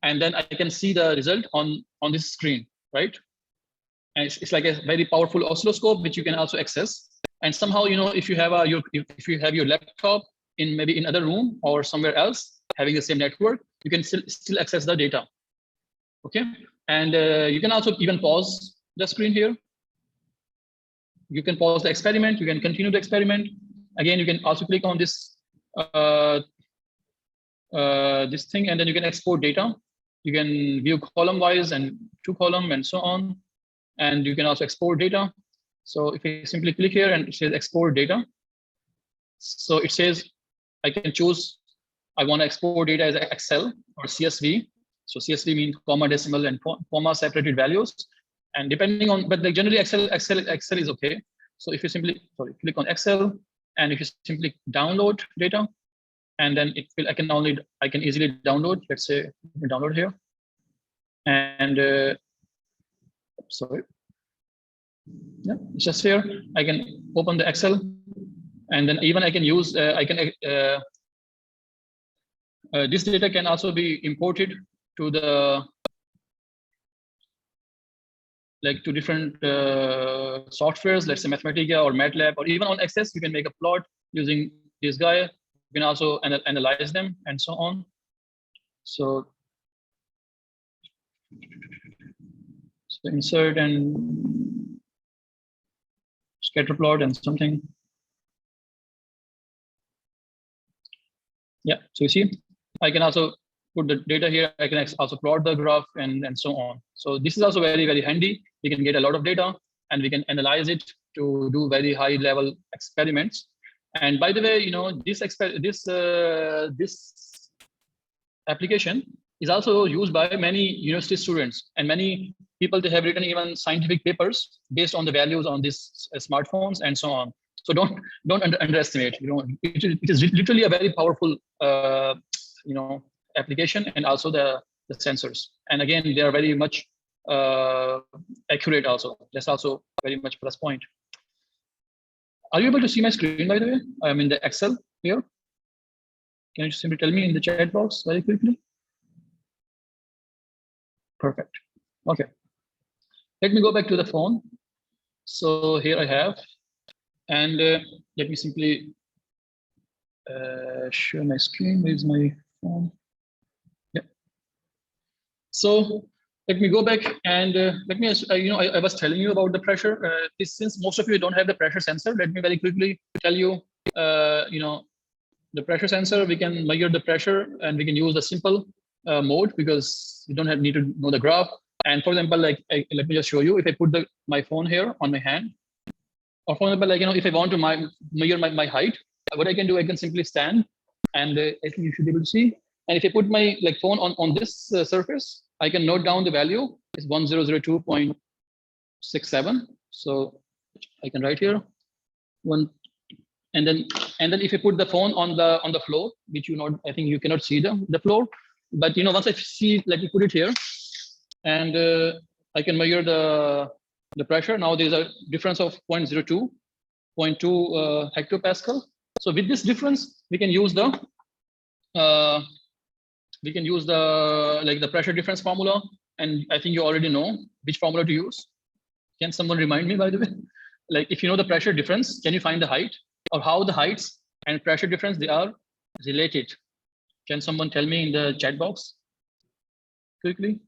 A: and then I can see the result on this screen, right? And it's like a very powerful oscilloscope, which you can also access. And somehow, if you have your laptop in maybe in other room or somewhere else having the same network, you can still access the data. Okay, and you can also even pause the screen here. You can pause the experiment. You can continue the experiment. Again, you can also click on this this thing, and then you can export data. You can view column wise and 2 column and so on, and you can also export data. So if I simply click here and it says export data, so it says I can choose, I want to export data as Excel or CSV. So CSV means comma, decimal, and comma separated values. And depending on, but like generally Excel is okay. So if you simply, click on Excel, and if you simply download data, and then it will, I can easily download, let's say download here. And sorry. Yeah, it's just here. I can open the Excel, and then even I can use, this data can also be imported to the, like to different softwares, let's say Mathematica or MATLAB, or even on Access, you can make a plot using this guy. You can also analyze them and so on. So insert and scatter plot and something. Yeah, so you see, I can also put the data here. I can also plot the graph and so on. So this is also very, very handy. We can get a lot of data and we can analyze it to do very high level experiments. And by the way, you know, this application is also used by many university students, and many people, they have written even scientific papers based on the values on these smartphones and so on. So don't underestimate. You know, it is literally a very powerful you know, application, and also the sensors. And again, they are very much accurate also. That's also very much plus point. Are you able to see my screen, by the way? I'm in the Excel here. Can you simply tell me in the chat box very quickly? Perfect. Okay. Let me go back to the phone. So here I have, and let me simply share my screen. Where's my phone? Yeah. So let me go back and let me, you know, I was telling you about the pressure. Since most of you don't have the pressure sensor, let me very quickly tell you, you know, the pressure sensor, we can measure the pressure, and we can use the simple mode, because you don't need to know the graph. And for example, like let me just show you. If I put my phone here on my hand, or for example, like, you know, if I want to measure my height, what I can do, I can simply stand, and I think you should be able to see. And if I put my phone on this surface, I can note down the value is 1002.67. So I can write here one, and then if I put the phone on the floor, which I think you cannot see the floor, but you know, once I see, let me put it here, and I can measure the pressure. Now there's a difference of 0.02 hectopascal. So with this difference, we can use the the pressure difference formula, and I think you already know which formula to use. Can someone remind me, by the way? Like, if you know the pressure difference, can you find the height, or how the heights and pressure difference, they are related? Can someone tell me in the chat box quickly?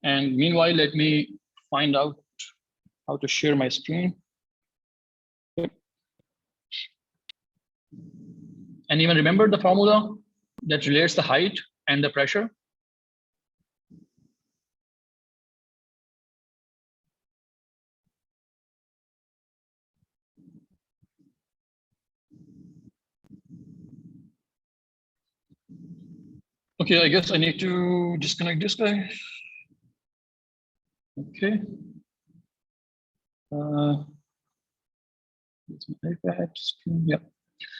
A: And meanwhile, let me find out how to share my screen. And even remember the formula that relates the height and the pressure? Okay, I guess I need to disconnect this guy. Okay. It's my iPad screen. Yeah.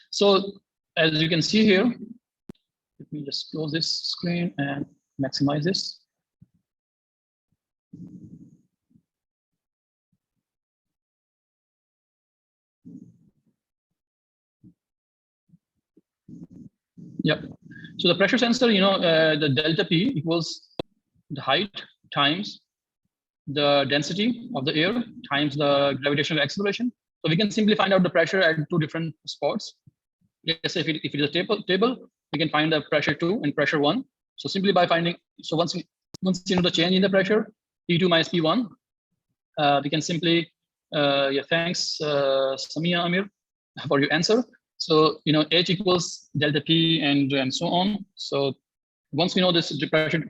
A: So as you can see here, let me just close this screen and maximize this. Yeah. So the pressure sensor, you know, the delta P equals the height times the density of the air times the gravitational acceleration. So we can simply find out the pressure at two different spots. Yes, if it is a table, we can find the pressure 2 and pressure 1. So simply by finding, so once you know the change in the pressure, P2 minus P1, we can simply, yeah, thanks Samia Amir for your answer. So, you know, H equals delta P and so on. So once we know this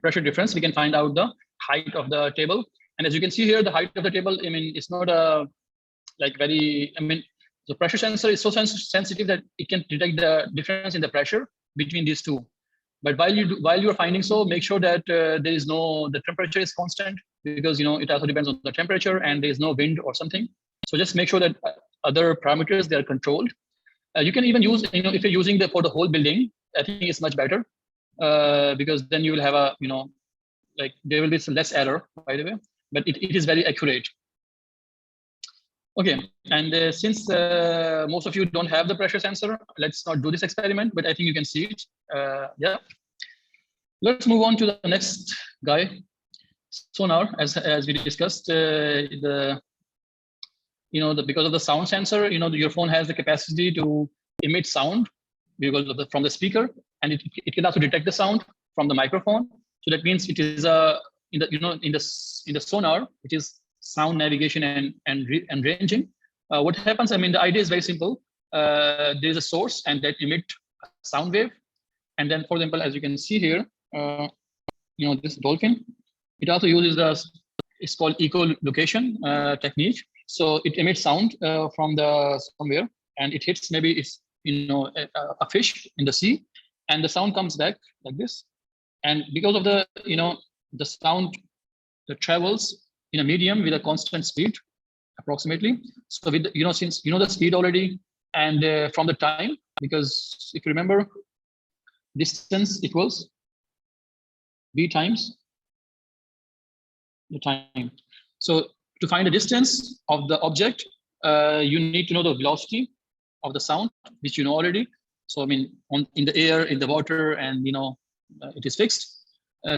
A: pressure difference, we can find out the height of the table. And as you can see here, the height of the table, I mean, it's not a like very, I mean, the pressure sensor is so sensitive that it can detect the difference in the pressure between these two. But while you're finding so, make sure that the temperature is constant, because it also depends on the temperature, and there is no wind or something. So just make sure that other parameters, they are controlled. You can even use, if you're using for the whole building, I think it's much better, because then you will have like there will be some less error, by the way, but it is very accurate. Okay, and since most of you don't have the pressure sensor, let's not do this experiment, but I think you can see it. Yeah. Let's move on to the next guy. Sonar, as we discussed, because of the sound sensor, your phone has the capacity to emit sound because from the speaker, and it can also detect the sound from the microphone. So that means it is in the sonar, it is sound navigation and ranging. What happens? I mean, the idea is very simple. There is a source, and that emit a sound wave, and then, for example, as you can see here, this dolphin, it also uses it's called echolocation technique. So it emits sound from somewhere, and it hits maybe a fish in the sea, and the sound comes back like this. And because of the sound that travels in a medium with a constant speed, approximately. So with since the speed already, and from the time, because if you remember, distance equals v times the time. So to find the distance of the object, you need to know the velocity of the sound, which you know already. So I mean, in the air, in the water, and it is fixed,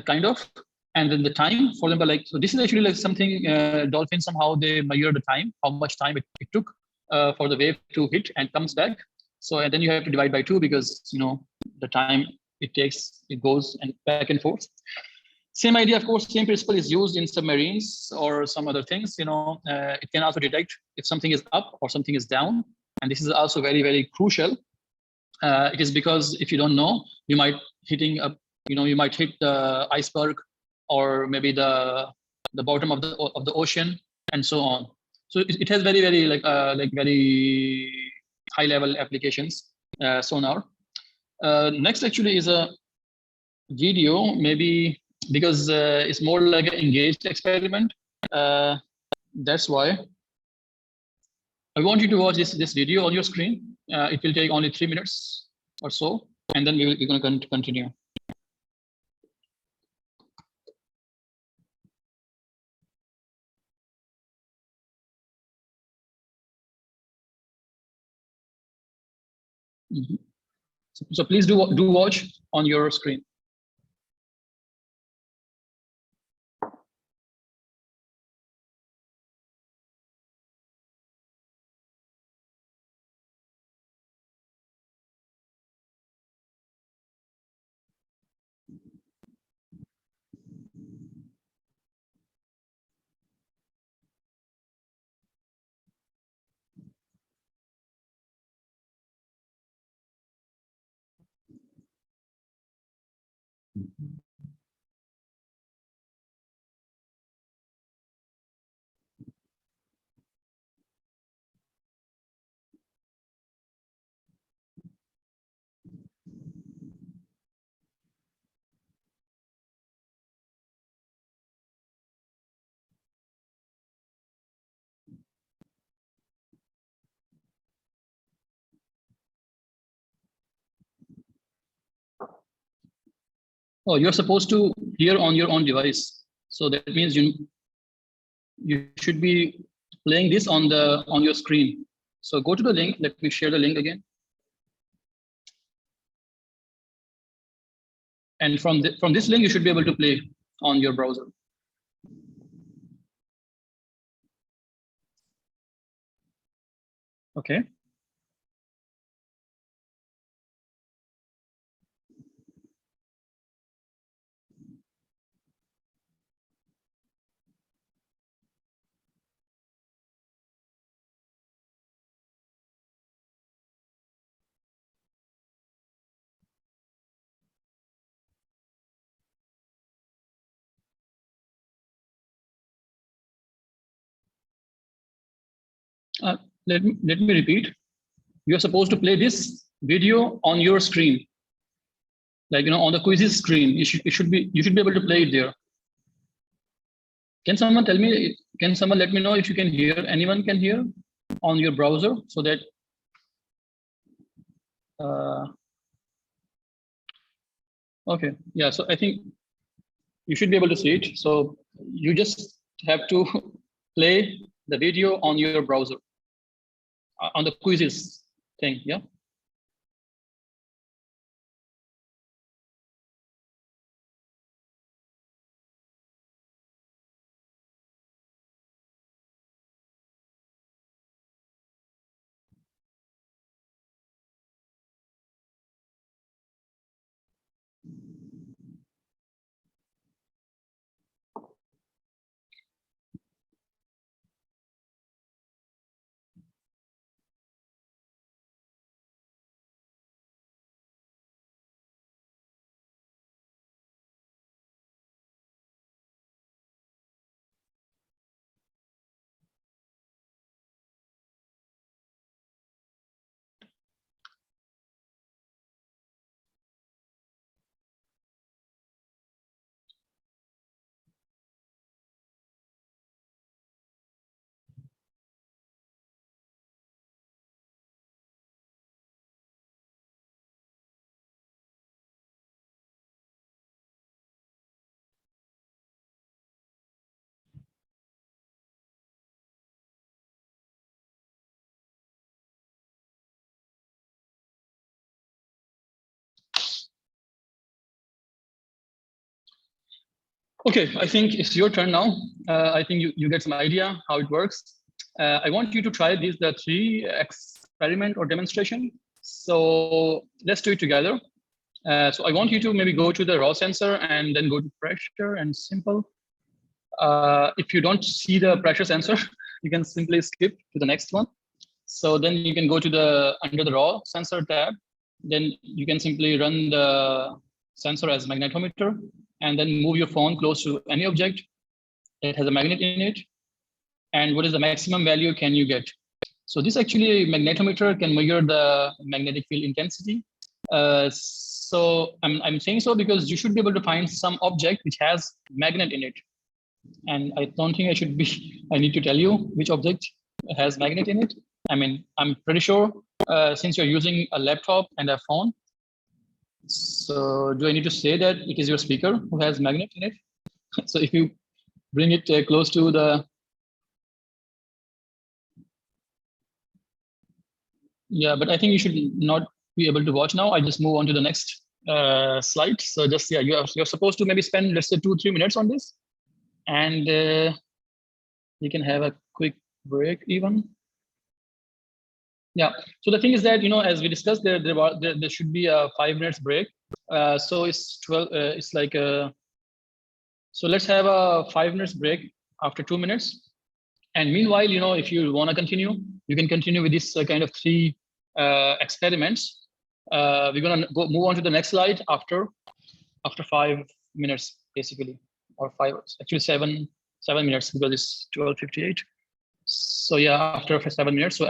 A: kind of. And then the time, for example, so this is actually like something dolphins somehow they measure the time, how much time it took for the wave to hit and comes back. So and then you have to divide by 2, because the time it takes, it goes and back and forth. Same idea, of course, same principle is used in submarines or some other things. It can also detect if something is up or something is down. And this is also very, very crucial. It is because if you don't know, you might hit the iceberg, or maybe the bottom of the ocean, and so on. So it has very, very very high level applications, sonar. Next actually is a video, maybe because it's more like an engaged experiment. That's why I want you to watch this video on your screen. It will take only 3 minutes or so, and then we're going to continue. So please do watch on your screen. Oh, you're supposed to hear on your own device. So that means you should be playing this on your screen. So go to the link. Let me share the link again. And from this link, you should be able to play on your browser. Okay. Let me repeat. You're supposed to play this video on your screen, like on the quizzes screen. You should be able to play it there. Can someone tell me? Can someone let me know if you can hear? Anyone can hear on your browser, so that. Okay, yeah. So I think you should be able to see it. So you just have to play the video on your browser, on the quizzes thing. Yeah. Okay, I think it's your turn now. I think you get some idea how it works. I want you to try the 3 experiment or demonstration. So let's do it together. So I want you to maybe go to the raw sensor and then go to pressure and simple. If you don't see the pressure sensor, you can simply skip to the next one. So then you can go to under the raw sensor tab. Then you can simply run the sensor as magnetometer, and then move your phone close to any object that has a magnet in it. And what is the maximum value can you get? So this actually magnetometer can measure the magnetic field intensity. So I'm saying so because you should be able to find some object which has magnet in it. And I don't think I need to tell you which object has magnet in it. I mean, I'm pretty sure since you're using a laptop and a phone. So do I need to say that it is your speaker who has magnet in it? So if you bring it close to the, yeah, but I think you should not be able to watch now. I just move on to the next slide. So just, yeah, you're supposed to maybe spend, let's say 2-3 minutes on this, and you can have a quick break even. Yeah. So the thing is that, as we discussed, there should be a 5 minutes break. So it's 12. It's like so let's have a 5 minutes break after 2 minutes. And meanwhile, if you want to continue, you can continue with this kind of 3 experiments. We're gonna move on to the next slide after 5 minutes, basically, or 5. Actually 7 minutes because it's 12:58. So yeah, after 7 minutes. So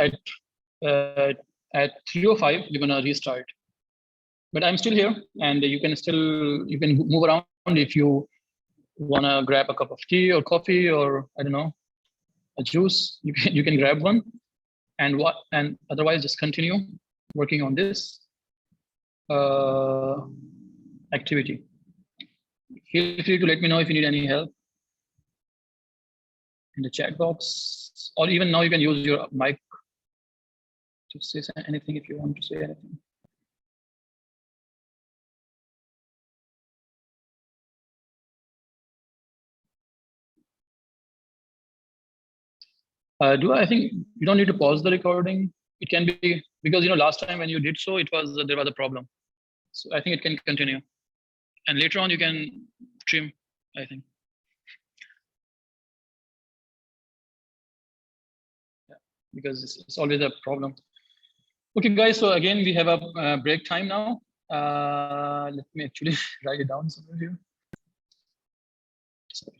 A: at 3:05, we're gonna restart. But I'm still here, and you can move around if you wanna grab a cup of tea or coffee or I don't know, a juice. You can grab one, and otherwise just continue working on this activity. Feel free to let me know if you need any help in the chat box, or even now you can use your mic to say anything if you want to say anything. I think you don't need to pause the recording. It can be because last time when you did so, there was a problem. So I think it can continue, and later on you can trim, I think. Yeah, because it's always a problem. Okay, guys. So again, we have a break time now. Let me actually write it down somewhere here. Sorry.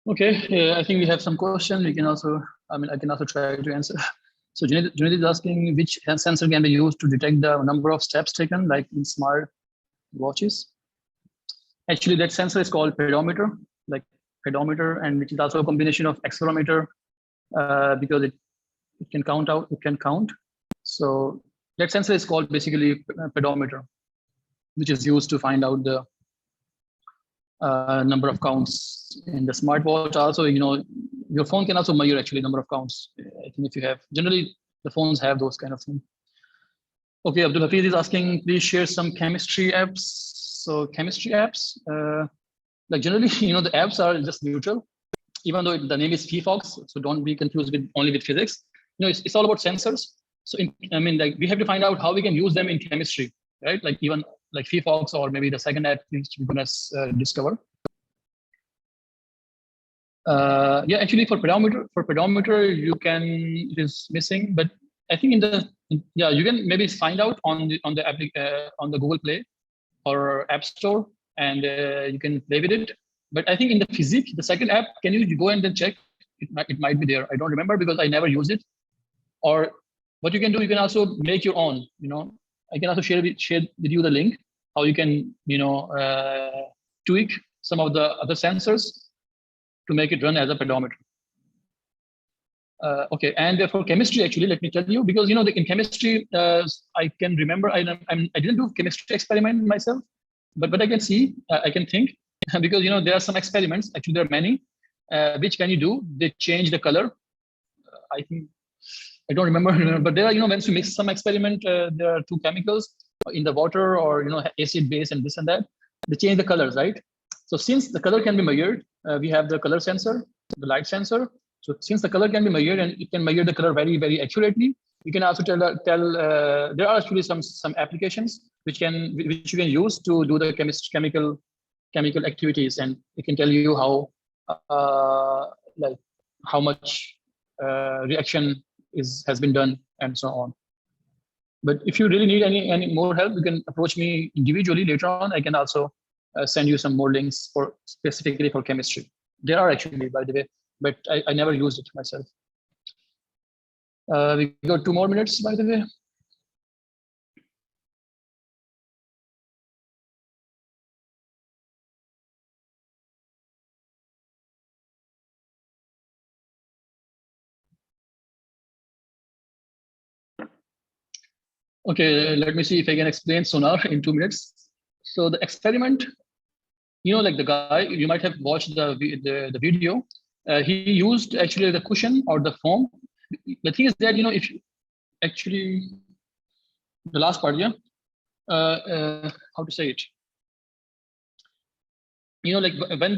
A: Okay, I think we have some questions. We can also, I can also try to answer. So Junaid is asking which sensor can be used to detect the number of steps taken, like in smart watches. Actually, that sensor is called pedometer, like pedometer, and which is also a combination of accelerometer, because it can count out, it can count. So that sensor is called basically pedometer, which is used to find out the number of counts in the smartwatch. Also, your phone can also measure actually number of counts. I think if you have, generally the phones have those kind of things. Okay, Abdul Hafiz is asking, please share some chemistry apps. So chemistry apps, like generally, the apps are just neutral, even though the name is phyphox. So don't be confused with only with physics. It's all about sensors. So like we have to find out how we can use them in chemistry, right? Like even like phyphox or maybe the second app which we're gonna discover. Yeah, actually for pedometer, it is missing, but I think you can maybe find out on the Google Play or App Store, and you can play with it. But I think in the physics, the second app, can you go and then check? It might be there. I don't remember because I never use it. Or what you can do, you can also make your own. I can also share with you the link how you can tweak some of the other sensors to make it run as a pedometer. Okay, and for chemistry, actually, let me tell you, because in chemistry, I can remember I didn't do chemistry experiment myself, but I can see, I can think, because there are some experiments. Actually, there are many. Which can you do? They change the color. I think I don't remember, but there are once you mix some experiment, there are two chemicals in the water or acid, base, and this and that. They change the colors, right? So since the color can be measured, we have the color sensor, the light sensor. So since the color can be measured and it can measure the color very, very accurately, you can also tell. There are actually some applications which you can use to do the chemical activities, and it can tell you how like how much reaction has been done and so on. But if you really need any more help, you can approach me individually later on. I can also send you some more links for specifically for chemistry. There are actually, by the way, but I never used it myself. We got 2 more minutes, by the way. Okay, let me see if I can explain sonar in 2 minutes. So the experiment, like the guy, you might have watched the video. He used actually the cushion or the foam. The thing is that if you actually the last part, yeah, how to say it? Like when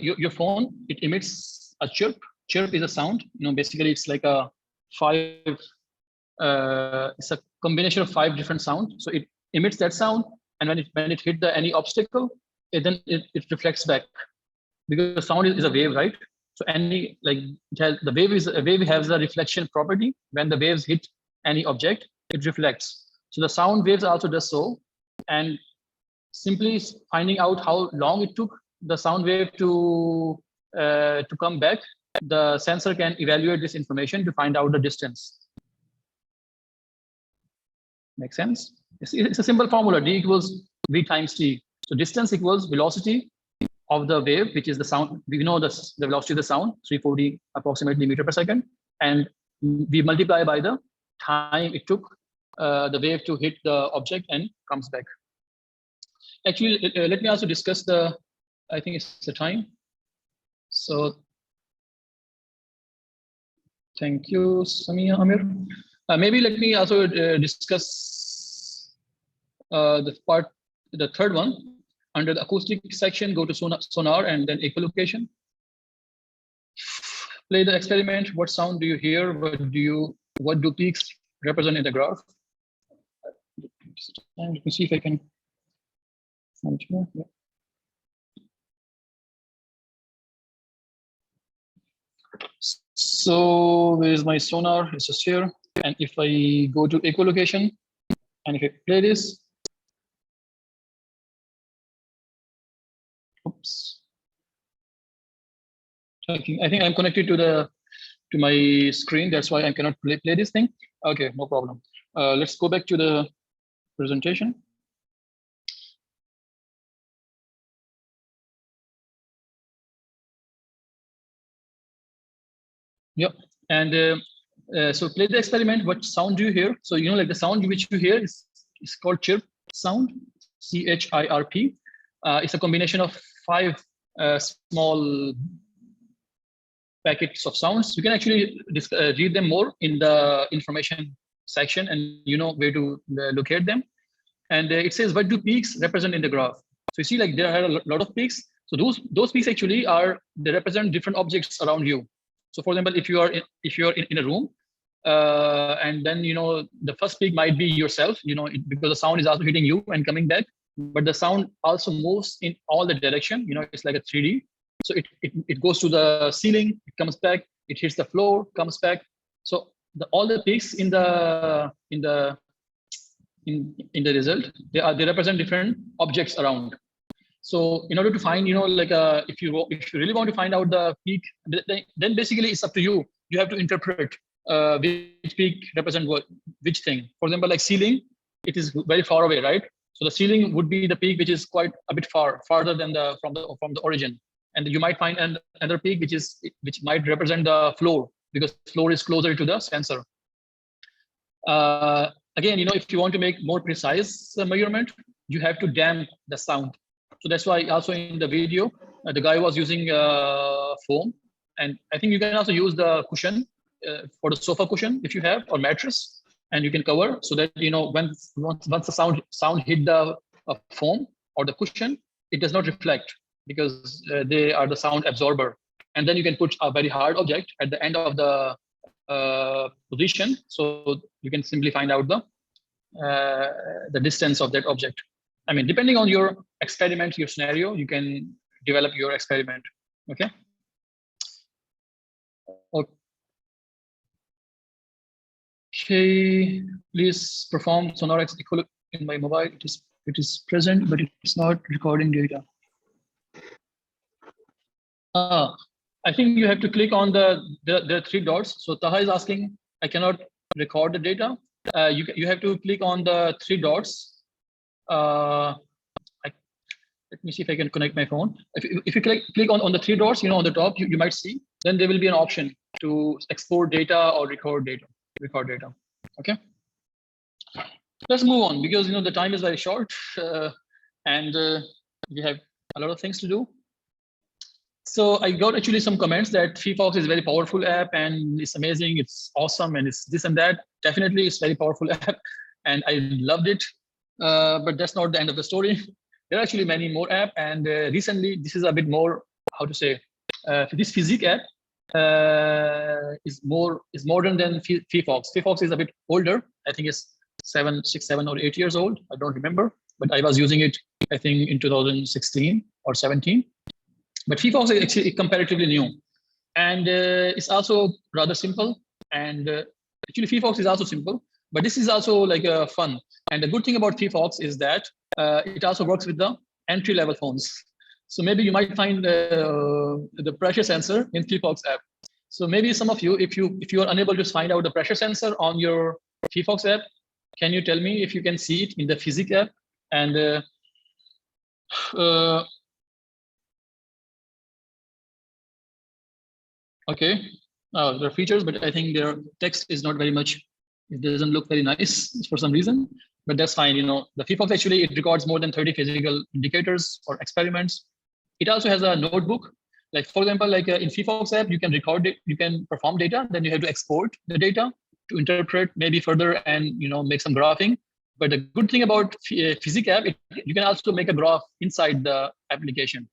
A: your phone, it emits a chirp. Chirp is a sound. Basically it's like a it's a combination of 5 different sounds. So it emits that sound, and when it hit any obstacle, it reflects back, because the sound is a wave, right? So the wave has a reflection property. When the waves hit any object, it reflects. So the sound waves also does so, and simply finding out how long it took the sound wave to come back, the sensor can evaluate this information to find out the distance. Make sense? It's a simple formula. D equals V times T. So distance equals velocity of the wave, which is the sound. We know the velocity of the sound, 340 approximately meter per second, and we multiply by the time it took the wave to hit the object and comes back. Actually, let me also discuss I think it's the time. So thank you, Samia Amir. Maybe let me also discuss the third one. Under the acoustic section, go to sonar and then echolocation. Play the experiment. What sound do you hear? What do peaks represent in the graph? Let me see if I can. Yeah. So where is my sonar? It's just here. And if I go to echolocation, and if I play this, oops. I think I'm connected to my screen. That's why I cannot play this thing. Okay, no problem. Let's go back to the presentation. Yep. And so play the experiment. What sound do you hear? So like the sound which you hear is called chirp sound, CHIRP. It's a combination of 5 small packets of sounds. You can actually read them more in the information section, and you know where to locate them. And it says, what do peaks represent in the graph? So you see, like there are a lot of peaks. So those peaks actually they represent different objects around you. So for example, if you are in a room, and then the first peak might be yourself, because the sound is also hitting you and coming back, but the sound also moves in all the direction. It's like a 3D. So it goes to the ceiling, it comes back, it hits the floor, comes back. So all the peaks in the result, they represent different objects around. So in order to find, if you really want to find out the peak, then basically it's up to you. You have to interpret which peak represent which thing. For example, like ceiling, it is very far away, right? So the ceiling would be the peak which is quite a bit farther than from the origin. And you might find another peak which might represent the floor, because floor is closer to the sensor. Again, if you want to make more precise measurement, you have to damp the sound. So that's why also in the video, the guy was using foam, and I think you can also use the cushion for the sofa cushion if you have, or mattress, and you can cover so that once the sound hit the foam or the cushion, it does not reflect, because they are the sound absorber. And then you can put a very hard object at the end of the position, so you can simply find out the distance of that object. I mean, depending on your experiment, your scenario, you can develop your experiment. Okay. Okay. Please perform SonarX equal in my mobile. It is present, but it's not recording data. I think you have to click on the 3 dots. So Taha is asking, I cannot record the data. You have to click on the 3 dots. Let me see if I can connect my phone. If you click on the 3 dots, on the top, you might see, then there will be an option to export data or record data. Okay. Let's move on, because the time is very short, and we have a lot of things to do. So I got actually some comments that phyphox is a very powerful app and it's amazing, it's awesome, and it's this and that. Definitely, it's a very powerful app, and I loved it. But that's not the end of the story. There are actually many more apps, and recently this is a bit more, how to say, this physics app is modern than phyphox. Phyphox is a bit older. I think it's 7 or 8 years old. I don't remember, but I was using it, I think, in 2016 or 17. But phyphox is actually comparatively new, and it's also rather simple. And actually, phyphox is also simple, but this is also like fun. And the good thing about phyphox is that it also works with the entry-level phones. So maybe you might find the pressure sensor in phyphox app. So maybe some of you, if you are unable to find out the pressure sensor on your phyphox app, can you tell me if you can see it in the physics app? And okay, there are features, but I think their text is not very much. It doesn't look very nice for some reason, but that's fine. The phyphox actually, it records more than 30 physical indicators or experiments. It also has a notebook. Like for example, like in phyphox app, you can record it, you can perform data, then you have to export the data to interpret maybe further and make some graphing. But the good thing about physics app, you can also make a graph inside the application.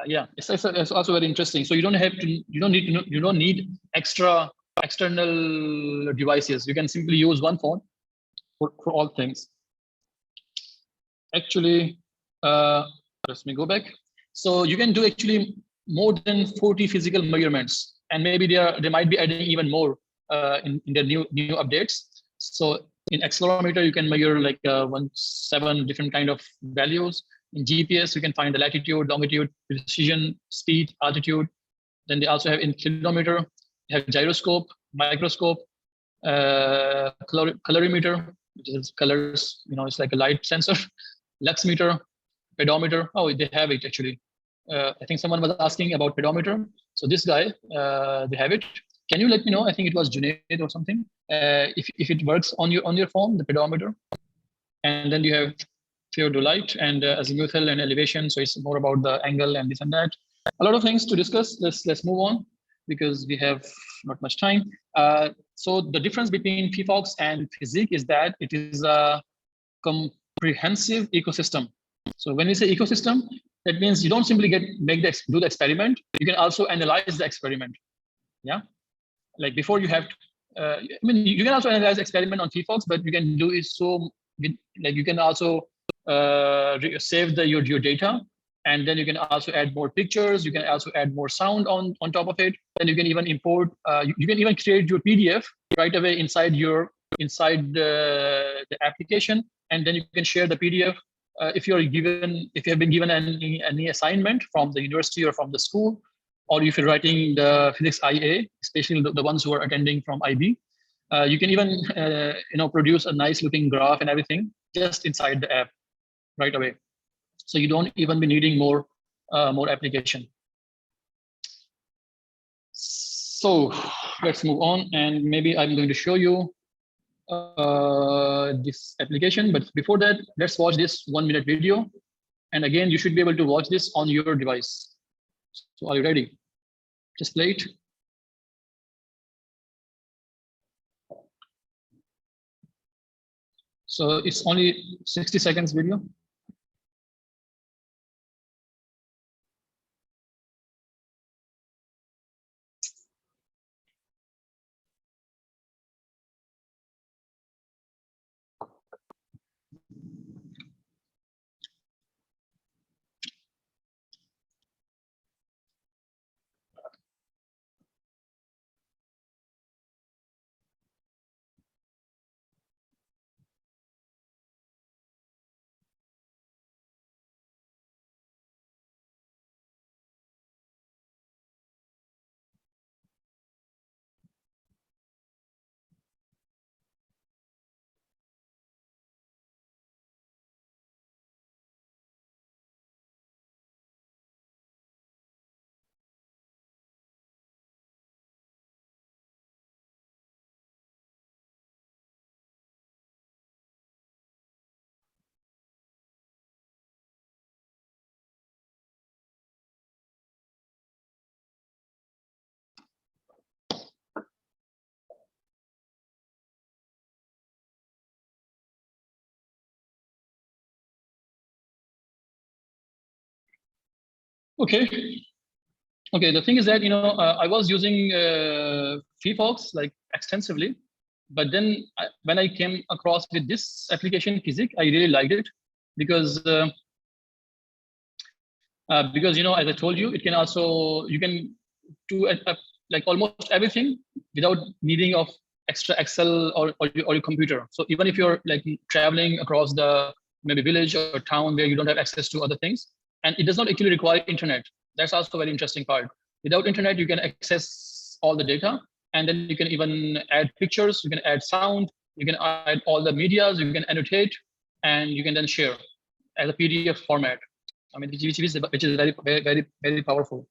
A: Yeah, it's also very interesting. So you don't need extra external devices. You can simply use one phone for all things. Actually, let me go back. So you can do actually more than 40 physical measurements, and maybe they might be adding even more in the new updates. So in accelerometer, you can measure like 7 different kind of values. In GPS, you can find the latitude, longitude, precision, speed, altitude. Then they also have inclinometer, they have gyroscope, microscope, colorimeter, which is colors, it's like a light sensor, luxmeter, pedometer. Oh, they have it actually. I think someone was asking about pedometer. So this guy, they have it. Can you let me know? I think it was Junaid or something. If it works on your phone, the pedometer. And then you have theodolite and azimuthal and elevation. So it's more about the angle and this and that. A lot of things to discuss. Let's move on because we have not much time. So the difference between PFOX and physics is that it is a comprehensive ecosystem. So when we say ecosystem, that means you don't simply do the experiment. You can also analyze the experiment. Yeah, like before you have. You can also analyze experiment on PFOX, but you can do it like you can also save your data, and then you can also add more pictures. You can also add more sound on top of it. Then you can even import. You can even create your PDF right away inside the application, and then you can share the PDF. If you have been given any assignment from the university or from the school, or if you're writing the physics IA, especially the ones who are attending from IB, you can even produce a nice looking graph and everything just inside the app right away. So you don't even be needing more application. So let's move on, and maybe I'm going to show you this application. But before that, let's watch this 1-minute video. And again, you should be able to watch this on your device. So are you ready? Just play it. So it's only 60 seconds video. Okay. The thing is that I was using PFOX like extensively, but then when I came across with this application physics, I really liked it because as I told you, it can also you can do like almost everything without needing of extra Excel or your computer. So even if you're like traveling across the maybe village or town where you don't have access to other things, and it does not actually require internet. That's also a very interesting part. Without internet, you can access all the data, and then you can even add pictures, you can add sound, you can add all the medias, you can annotate, and you can then share as a PDF format. I mean, which is very, very, very powerful.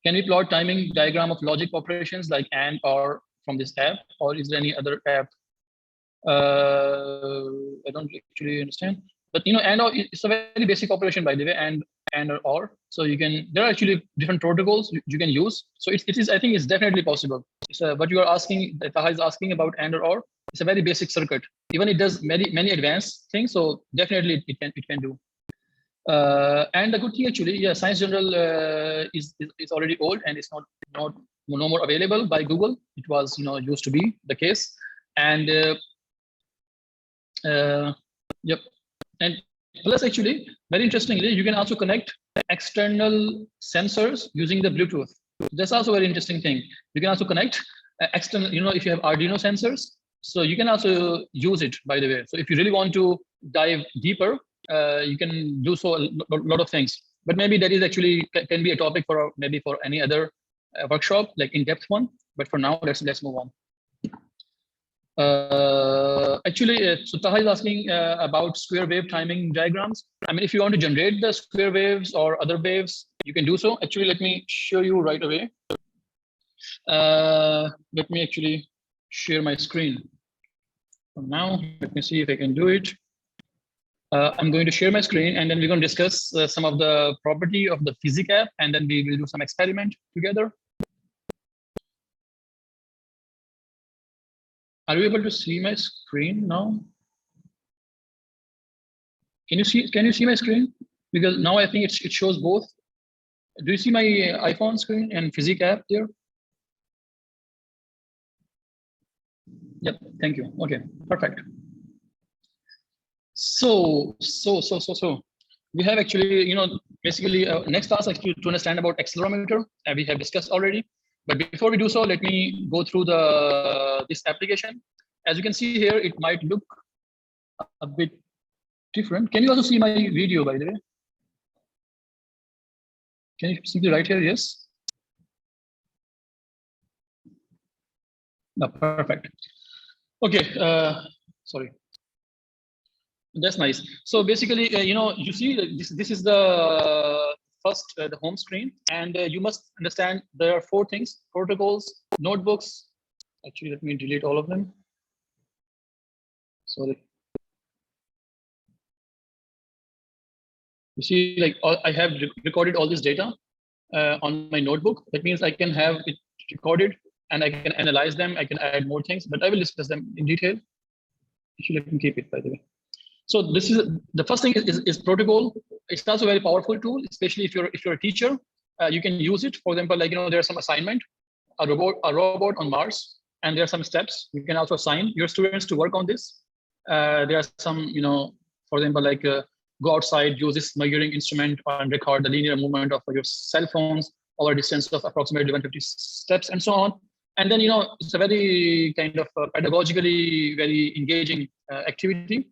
A: Can we plot timing diagram of logic operations like AND or from this app, or is there any other app? I don't actually understand. But AND or it's a very basic operation, by the way, and or. So there are actually different protocols you can use. So it is, I think it's definitely possible. So what you are asking, that Taha is asking about AND or, it's a very basic circuit. Even it does many advanced things. So definitely it can do. And the good thing actually, yeah, Science Journal is already old and it's no more available by Google. It was used to be the case, and yep. And plus, actually, very interestingly, you can also connect external sensors using the Bluetooth. That's also a very interesting thing. You can also connect external, if you have Arduino sensors, so you can also use it, by the way. So if you really want to dive deeper, you can do so a lot of things. but maybe that is actually can be a topic for maybe for any other workshop, like in-depth one. But for now, let's move on. Actually, so Taha is asking about square wave timing diagrams. I mean, if you want to generate the square waves or other waves, you can do so. Actually, let me show you right away. Let me actually share my screen. For now, let me see if I can do it. I'm going to share my screen, and then we're going to discuss some of the property of the physics app, and then we will do some experiment together. Are you able to see my screen now? Can you see my screen? Because now I think it shows both. Do you see my iPhone screen and physics app there? Yep, thank you. Okay, perfect. So we have actually, basically next task actually to understand about accelerometer, and we have discussed already. But before we do so, let me go through this application. As you can see here, it might look a bit different. Can you also see my video, by the way? Can you see the right here? Yes. No, perfect. Okay. Sorry. That's nice. So basically, you see this is the first the home screen, and you must understand there are 4 things: protocols, notebooks. Actually, let me delete all of them. Sorry. You see, like I have recorded all this data on my notebook. That means I can have it recorded, and I can analyze them. I can add more things, but I will discuss them in detail. Actually, let me keep it, by the way. So this is the first thing is protocol. It's also a very powerful tool, especially if you're a teacher. You can use it. For example, like there's some assignment, a robot on Mars, and there are some steps. You can also assign your students to work on this. There are some, for example, like go outside, use this measuring instrument, and record the linear movement of your cell phones over a distance of approximately 150 steps, and so on. And then it's a very kind of pedagogically very engaging activity.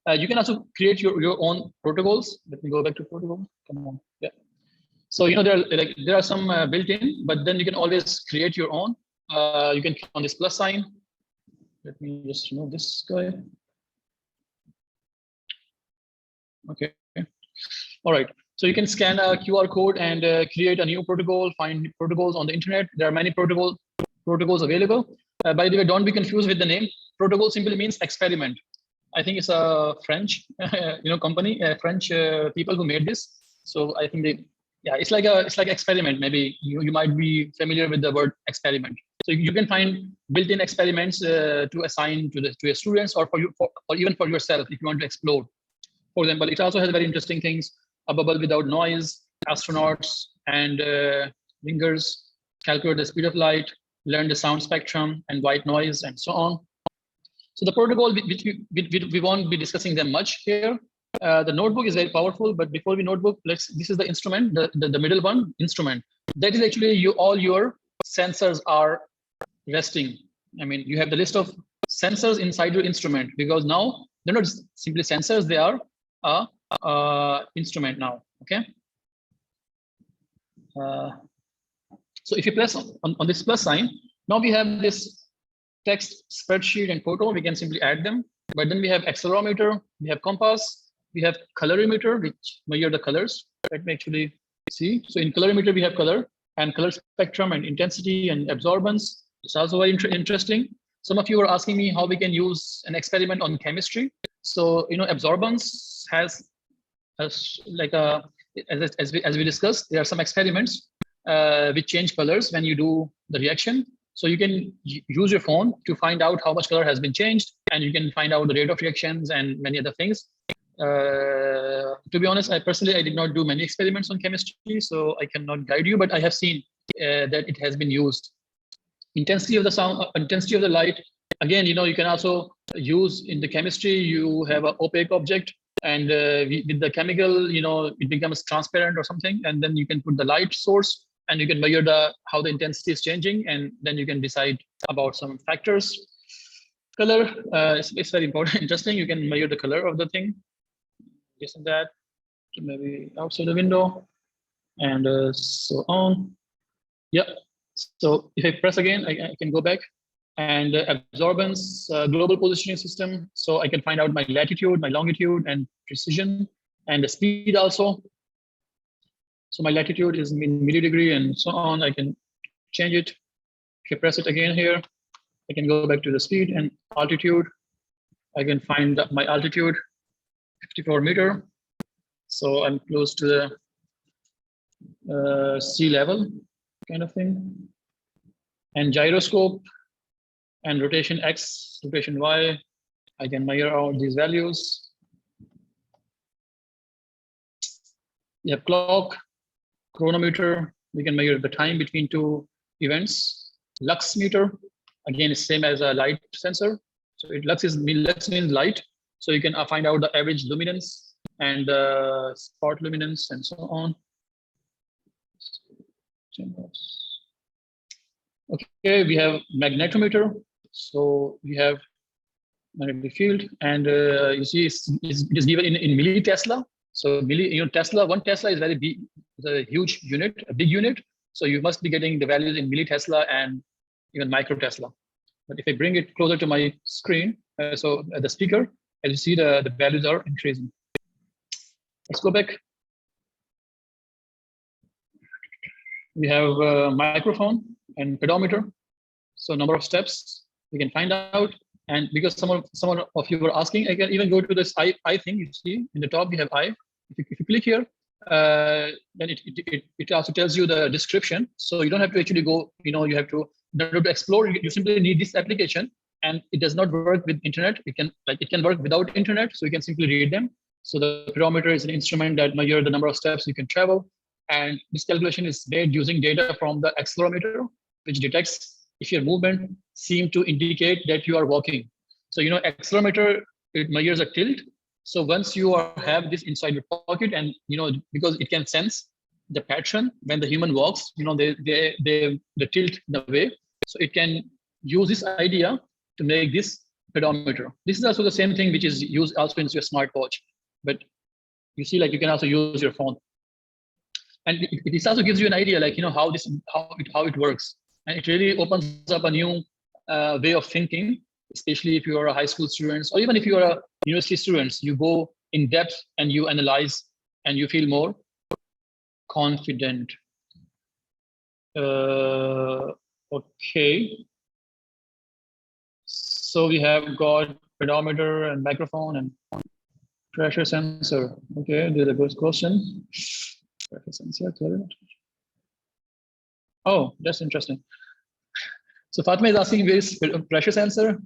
A: You can also create your own protocols. Let me go back to protocol. Come on. Yeah. So there are some built-in, but then you can always create your own. You can click on this plus sign. Let me just remove this guy. Okay. All right. So you can scan a QR code and create a new protocol. Find protocols on the internet. There are many protocols available. By the way, don't be confused with the name. Protocol simply means experiment. I think it's a French, company, French people who made this. So I think it's like experiment. Maybe you might be familiar with the word experiment. So you can find built-in experiments to assign to your students, or for you, or even for yourself if you want to explore. For example, it also has very interesting things: a bubble without noise, astronauts and ringers, calculate the speed of light, learn the sound spectrum and white noise, and so on. So the protocol, which we won't be discussing them much here. The notebook is very powerful, but before we notebook, this is the instrument, the middle one, instrument. That is actually all your sensors are resting. I mean, you have the list of sensors inside your instrument, because now they're not simply sensors, they are a instrument now. Okay. So if you press on this plus sign, now we have this text, spreadsheet, and photo. We can simply add them. But then we have accelerometer, we have compass, we have colorimeter, which measure the colors. Let me actually see. So in colorimeter, we have color and color spectrum and intensity and absorbance. It's also very interesting. Some of you are asking me how we can use an experiment on chemistry. So absorbance has like as we discussed, there are some experiments which change colors when you do the reaction. So you can use your phone to find out how much color has been changed, and you can find out the rate of reactions and many other things. To be honest, I did not do many experiments on chemistry, so I cannot guide you, but I have seen that it has been used. Intensity of the sound, intensity of the light. Again, you can also use in the chemistry, you have an opaque object, and with the chemical, it becomes transparent or something, and then you can put the light source, and you can measure how the intensity is changing, and then you can decide about some factors. Color, it's very important, interesting. You can measure the color of the thing, this and that. maybe outside the window, and so on. Yeah. So if I press again, I can go back, and absorbance, global positioning system. So I can find out my latitude, my longitude, and precision, and the speed also. So my latitude is in millidegree and so on. I can change it. If you press it again here, I can go back to the speed and altitude. I can find my altitude, 54 meter. So I'm close to the sea level kind of thing. And gyroscope and rotation X, rotation Y. I can measure out these values. You have clock, chronometer. We can measure the time between two events. Lux meter, again, is same as a light sensor. So lux means light. So you can find out the average luminance and spot luminance and so on. Okay, we have magnetometer. So we have magnetic field, and you see it's given in millitesla. So Tesla, 1 Tesla is very big, it's a huge unit, a big unit. So you must be getting the values in millitesla and even micro Tesla. But if I bring it closer to my screen, so at the speaker, as you see, the values are increasing. Let's go back. We have a microphone and pedometer. So number of steps we can find out. And because some of you were asking, I can even go to this I thing. You see in the top, we have I. If you click here, then it also tells you the description. So you don't have to actually go, you have to, in order to explore, you simply need this application, and it does not work with internet. It can work without internet, so you can simply read them. So the pedometer is an instrument that measures the number of steps you can travel. And this calculation is made using data from the accelerometer, which detects if your movement seems to indicate that you are walking. So, accelerometer, it measures a tilt. So once you have this inside your pocket, and, because it can sense the pattern when the human walks, they tilt the way. So it can use this idea to make this pedometer. This is also the same thing which is used also in your smartwatch. But you see, you can also use your phone. And this also gives you an idea, how it works. And it really opens up a new way of thinking, especially if you are a high school student, or even if you are a university students. You go in depth and you analyze, and you feel more confident. Okay. So we have got pedometer and microphone and pressure sensor. Okay, there's a good question. Pressure sensor. Oh, that's interesting. So Fatima is asking where is pressure sensor.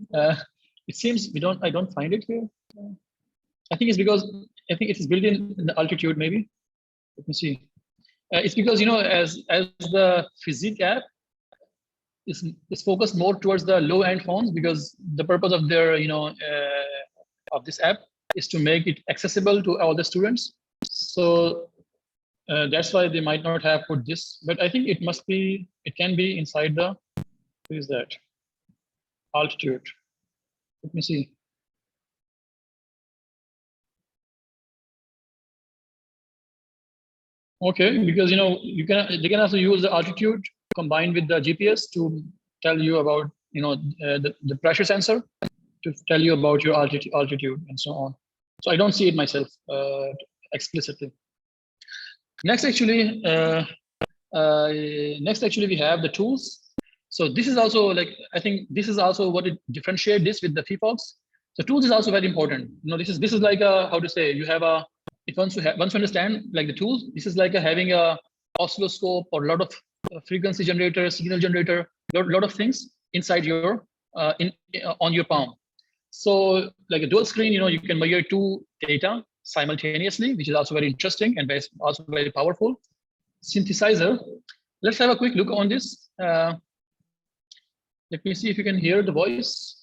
A: It seems I don't find it here. I think it's because it is built in the altitude maybe. Let me see. It's because as the physique app is focused more towards the low end phones, because the purpose of their of this app is to make it accessible to all the students. So that's why they might not have put this, but I think it can be inside the, what is that? Altitude. Let me see. Okay, because they can also use the altitude combined with the GPS to tell you about the pressure sensor to tell you about your altitude and so on. So I don't see it myself explicitly. Next, actually, we have the tools. So this is also I think this is also what it differentiates this with the FIFOX. So tools is also very important. This is like how to say, you have a, once you understand the tools, this is like having a oscilloscope or a lot of frequency generator, signal generator, lot of things inside your on your palm. So like a dual screen, you can measure 2 data simultaneously, which is also very interesting and also very powerful. Synthesizer. Let's have a quick look on this. Let me see if you can hear the voice.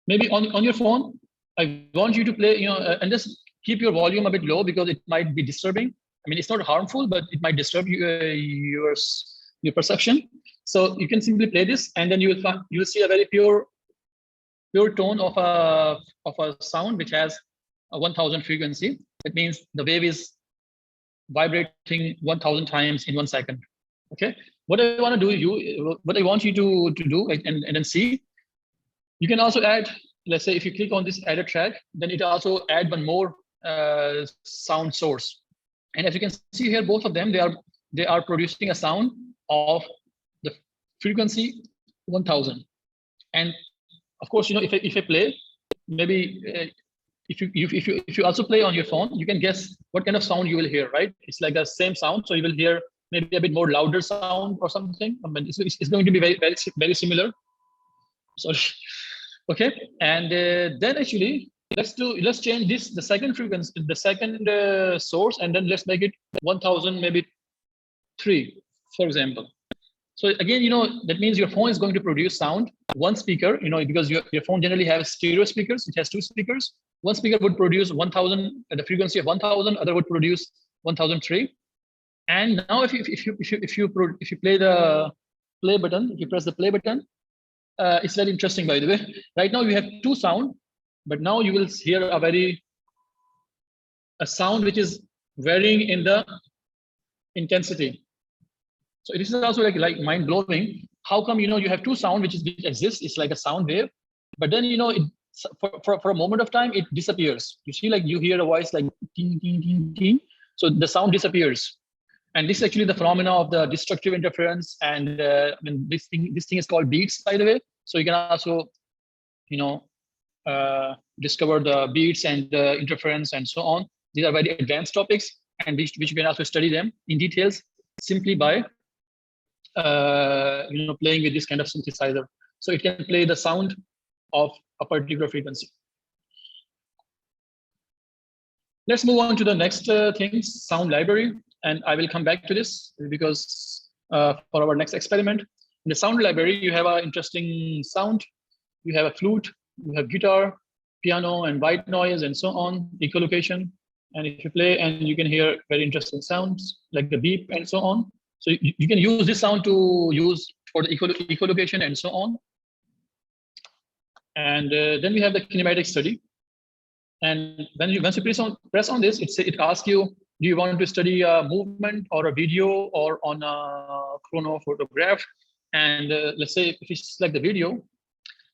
A: Maybe on your phone, I want you to play, and just keep your volume a bit low, because it might be disturbing. I mean, it's not harmful, but it might disturb your perception. So you can simply play this, and then you will see a very pure pure tone of a sound which has a 1000 frequency. That means the wave is vibrating 1000 times in 1 second. Okay, what I want to do, what I want you to do and then see, you can also add, let's say if you click on this add a track, then it also add one more sound source. And as you can see here, both of them, they are producing a sound of the frequency 1000. And of course, you know, if I play, maybe if you also play on your phone, you can guess what kind of sound you will hear, right? It's like the same sound, so you will hear maybe a bit more louder sound or something. I mean, it's going to be very similar. So, okay, and then actually let's change this, the second frequency, the second source, and then let's make it 1000, maybe 3, for example. So again, you know, that means your phone is going to produce sound. One speaker, you know, because your phone generally has stereo speakers, it has 2 speakers. One speaker would produce 1000 at the frequency of 1000, other would produce 1003. And now if you play the play button, if you press the play button, it's very interesting, by the way. Right now you have 2 sound, but now you will hear a sound which is varying in the intensity. So this is also like mind blowing. How come, you know, you have 2 sound which exists? It's like a sound wave, but then, you know, it for a moment of time it disappears. You see, like you hear a voice like ting ting ting ting. So the sound disappears, and this is actually the phenomena of the destructive interference. And I mean, this thing is called beats, by the way. So you can also, you know, discover the beats and the interference and so on. These are very advanced topics, and which you can also study them in details simply by you know, playing with this kind of synthesizer. So it can play the sound of a particular frequency. Let's move on to the next thing, sound library, and I will come back to this because for our next experiment. In the sound library, you have an interesting sound. You have a flute, you have guitar, piano, and white noise, and so on, echolocation. And if you play, and you can hear very interesting sounds like the beep and so on. So you can use this sound to use for the echolocation and so on. And then we have the kinematic study. And once you press on this, it asks you, do you want to study a movement or a video or on a chronophotograph? And let's say if you select the video,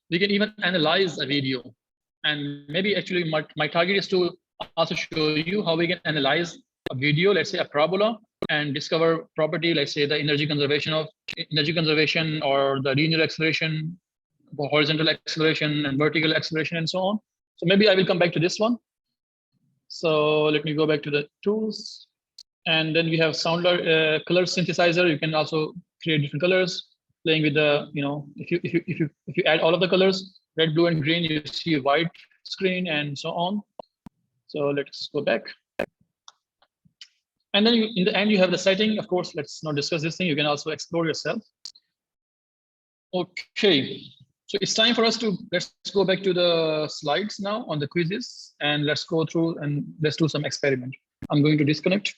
A: we can even analyze a video. And maybe actually my target is to also show you how we can analyze a video, let's say a parabola, and discover property, let's say the energy conservation or the linear acceleration, horizontal acceleration and vertical acceleration and so on. So maybe I will come back to this one. So let me go back to the tools. And then we have sound color synthesizer. You can also create different colors, playing with the, you know, if you add all of the colors, red, blue, and green, you see a white screen and so on. So let's go back. And then in the end, you have the setting. Of course, let's not discuss this thing. You can also explore yourself. Okay, so it's time for us to, let's go back to the slides now on the quizzes, and let's go through and let's do some experiment. I'm going to disconnect.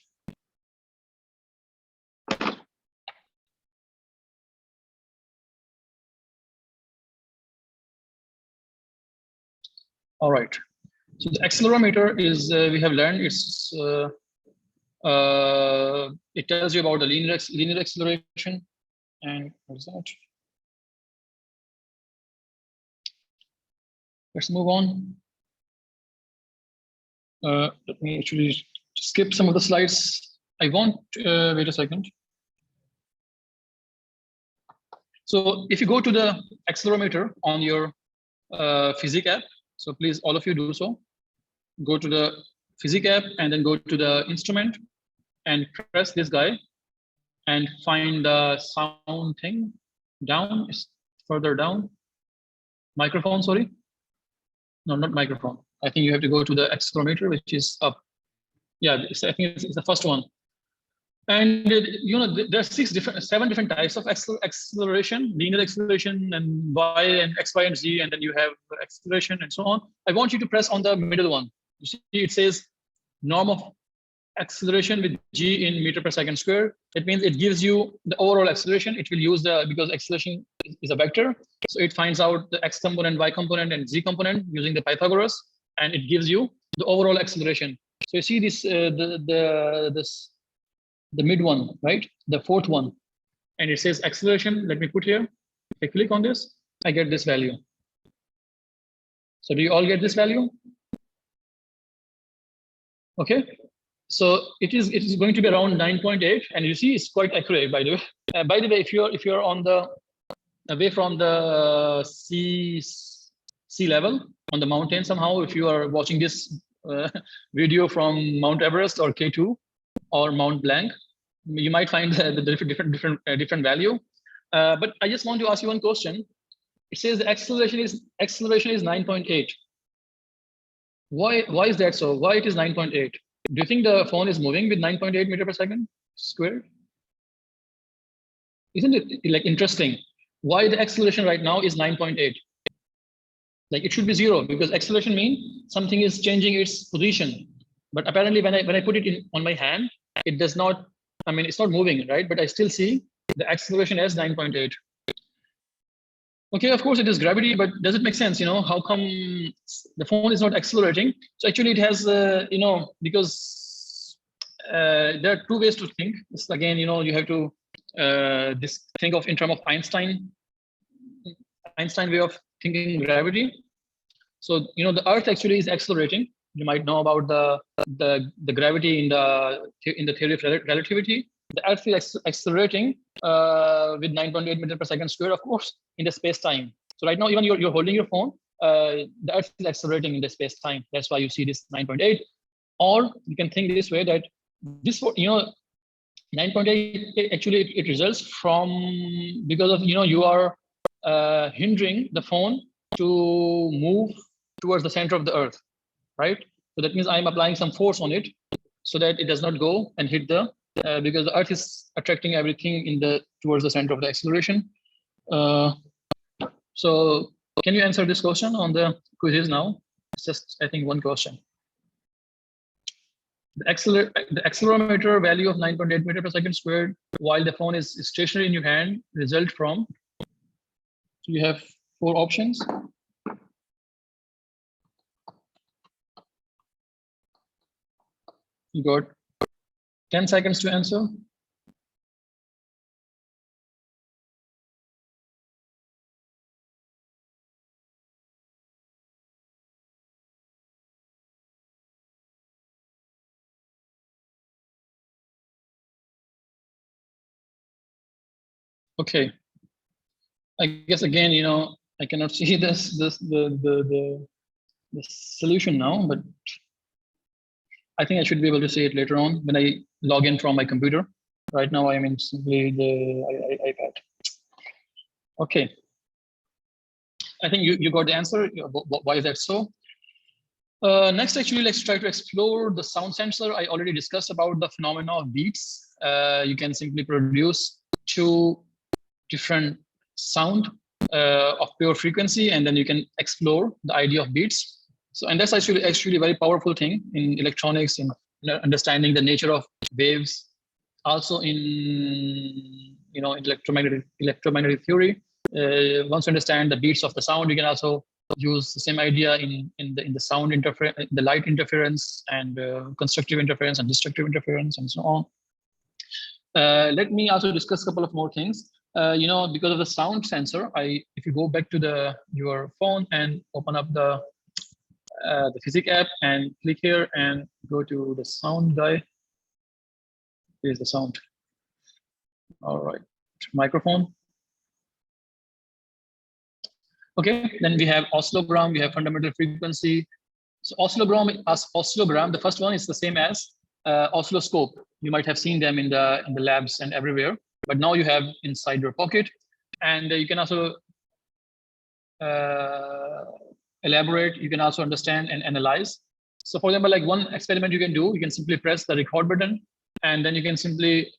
A: All right. So the accelerometer is, we have learned, it's it tells you about the linear acceleration. And what is that? Let's move on. Let me actually skip some of the slides. I want, wait a second. So if you go to the accelerometer on your Physic app, so please, all of you do so. Go to the Physic app and then go to the instrument and press this guy and find the sound thing down, further down. Microphone, sorry. No, not microphone. I think you have to go to the accelerometer, which is up. Yeah, I think it's the first one. And you know, there are 7 different types of acceleration: linear acceleration and Y and X, Y, and Z, and then you have acceleration and so on. I want you to press on the middle one. You see, it says norm of acceleration with g in meter per second square. That means it gives you the overall acceleration. It will use because acceleration is a vector, so it finds out the x component, y component, and z component using the Pythagoras, and it gives you the overall acceleration. So you see this the mid one, right? The fourth one, and it says acceleration. Let me put here. If I click on this, I get this value. So do you all get this value? Okay. So it is going to be around 9.8, and you see it's quite accurate. By the way, if you're on the away from the sea level on the mountain somehow, if you are watching this video from Mount Everest or K2 or Mount Blanc, you might find the different value. But I just want to ask you one question. It says the acceleration is 9.8. Why is that so? Why it is 9.8? Do you think the phone is moving with 9.8 meter per second squared? Isn't it like interesting? Why the acceleration right now is 9.8? Like it should be 0, because acceleration means something is changing its position. But apparently when I put it on my hand, it does not, I mean, it's not moving, right? But I still see the acceleration as 9.8. Okay, of course it is gravity, but does it make sense? How come the phone is not accelerating? So actually it has, because there are two ways to think. It's again, you have to think of in terms of Einstein way of thinking gravity. So the Earth actually is accelerating. You might know about the gravity in the theory of relativity. The Earth is accelerating with 9.8 meters per second square, of course, in the space-time. So right now, even you're holding your phone, the Earth is accelerating in the space-time. That's why you see this 9.8. Or you can think this way, that this 9.8 actually it results from because of you are hindering the phone to move towards the center of the Earth, right? So that means I'm applying some force on it so that it does not go and hit the because the Earth is attracting everything towards the center of the acceleration. So can you answer this question on the quizzes now? It's just, I think, one question. The accelerometer value of 9.8 meter per second squared while the phone is stationary in your hand result from. So you have 4 options. You got 10 seconds to answer. Okay. I guess again, I cannot see the solution now, but I think I should be able to see it later on when I log in from my computer. Right now, I am in simply the iPad. Okay. I think you got the answer. Why is that so? Next, actually, let's try to explore the sound sensor. I already discussed about the phenomena of beats. You can simply produce 2 different sound of pure frequency, and then you can explore the idea of beats. So, and that's actually a very powerful thing in electronics, in understanding the nature of waves. Also in in electromagnetic theory, once you understand the beats of the sound, you can also use the same idea in the sound interference, the light interference, and constructive interference and destructive interference, and so on. Let me also discuss a couple of more things. Because of the sound sensor, if you go back to your phone and open up the physics app and click here and go to the sound guy. Here's the sound. All right, microphone. Okay, then we have oscillogram, we have fundamental frequency. So oscillogram, the first one is the same as oscilloscope. You might have seen them in the labs and everywhere, but now you have inside your pocket, and you can also elaborate. You can also understand and analyze. So for example, like one experiment you can do, you can simply press the record button, and then you can simply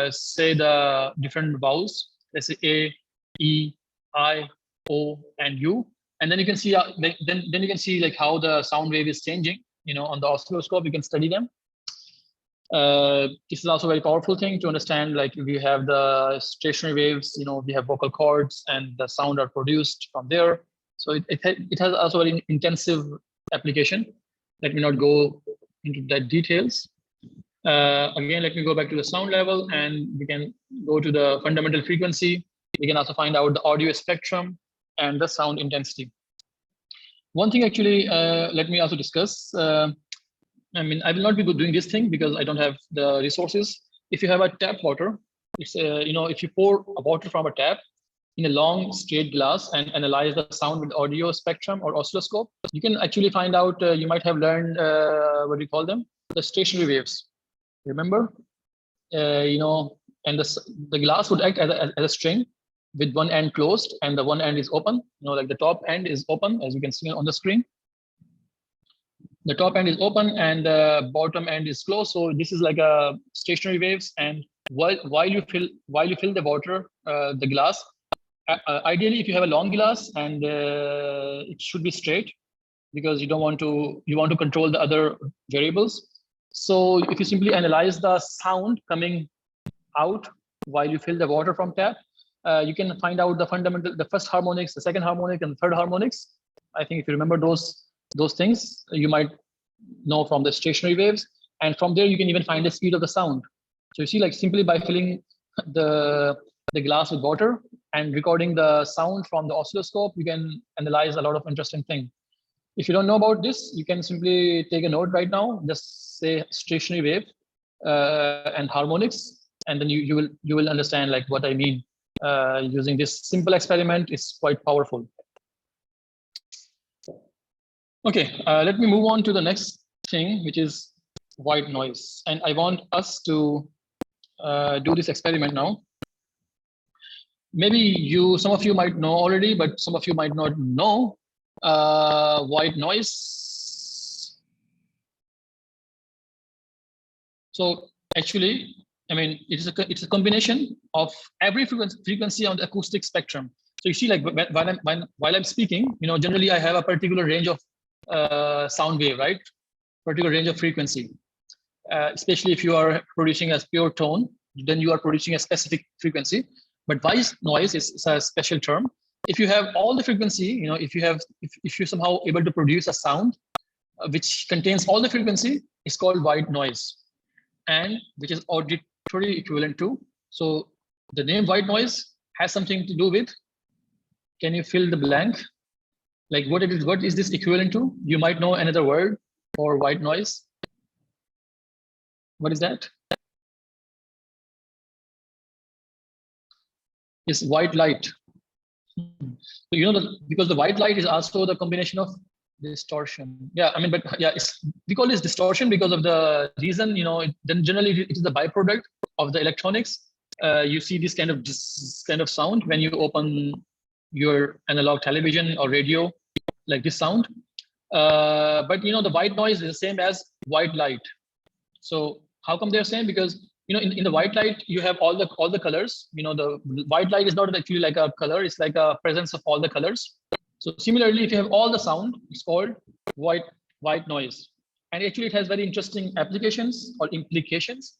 A: say the different vowels. Let's say A, E, I, O, and U, and then you can see then you can see like how the sound wave is changing. On the oscilloscope, you can study them. This is also a very powerful thing to understand. Like we have the stationary waves, we have vocal cords, and the sound are produced from there. So it has also an intensive application. Let me not go into that details. Again, let me go back to the sound level, and we can go to the fundamental frequency. We can also find out the audio spectrum and the sound intensity. One thing actually, let me also discuss. I will not be doing this thing because I don't have the resources. If you have a tap water, it's if you pour a water from a tap in a long straight glass and analyze the sound with audio spectrum or oscilloscope, you can actually find out. You might have learned what do you call them? The stationary waves. Remember, and the glass would act as a string with one end closed and the one end is open. Like the top end is open, as you can see on the screen. The top end is open and the bottom end is closed. So this is like a stationary waves. And while you fill the water, the glass, ideally, if you have a long glass, and it should be straight, because you want to control the other variables. So if you simply analyze the sound coming out while you fill the water from tap, you can find out the first harmonics, the second harmonic, and the third harmonics. I think if you remember those things, you might know from the stationary waves, and from there you can even find the speed of the sound. So you see, like simply by filling the glass with water and recording the sound from the oscilloscope, you can analyze a lot of interesting things. If you don't know about this, you can simply take a note right now, just say stationary wave and harmonics, and then you will understand like what I mean. Using this simple experiment is quite powerful. Okay, let me move on to the next thing, which is white noise. And I want us to do this experiment now. Maybe some of you might know already, but some of you might not know white noise. So actually, it's a combination of every frequency on the acoustic spectrum. So you see, like while I'm speaking, generally I have a particular range of sound wave, right? Particular range of frequency. Especially if you are producing a pure tone, then you are producing a specific frequency. But white noise is a special term. If you have all the frequency, if you're somehow able to produce a sound which contains all the frequency, it's called white noise, and which is auditory equivalent to. So the name white noise has something to do with. Can you fill the blank? Like what is this equivalent to? You might know another word for white noise. What is that? It's white light. So because the white light is also the combination of distortion. Yeah, but yeah, we call this distortion because of the reason, then generally it is the byproduct of the electronics. You see this kind of sound when you open your analog television or radio, like this sound. But the white noise is the same as white light. So how come they're same? Because in the white light you have all the colors. The white light is not actually like a color; it's like a presence of all the colors. So similarly, if you have all the sound, it's called white noise. And actually, it has very interesting applications or implications.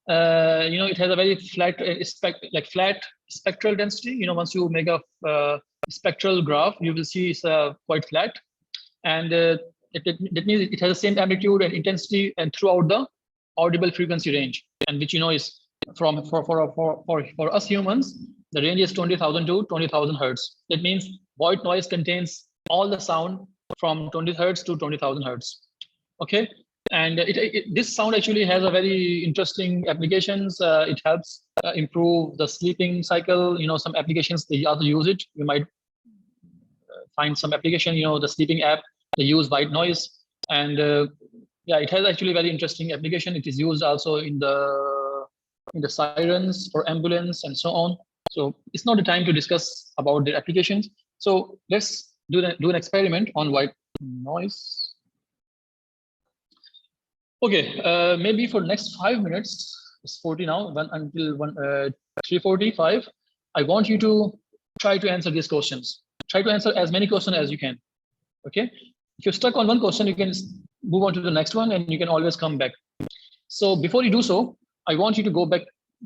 A: It has a very flat spectral density. Once you make a spectral graph, you will see it's quite flat, and that means it has the same amplitude and intensity and throughout the audible frequency range, and which is from for us humans, the range is 20,000 to 20,000 hertz. That means white noise contains all the sound from 20 hertz to 20,000 hertz. Okay, and this sound actually has a very interesting applications. It helps improve the sleeping cycle. Some applications they also use it. You might find some application. The sleeping app, they use white noise, and yeah, it has actually very interesting application. It is used also in the sirens for ambulance and so on. So it's not the time to discuss about the applications. So let's do an experiment on white noise. Okay, maybe for next 5 minutes, it's 40 now, until 3:45. I want you to try to answer these questions. Try to answer as many questions as you can. Okay, if you're stuck on one question, you can move on to the next one, and you can always come back. So before you do so, I want you to go back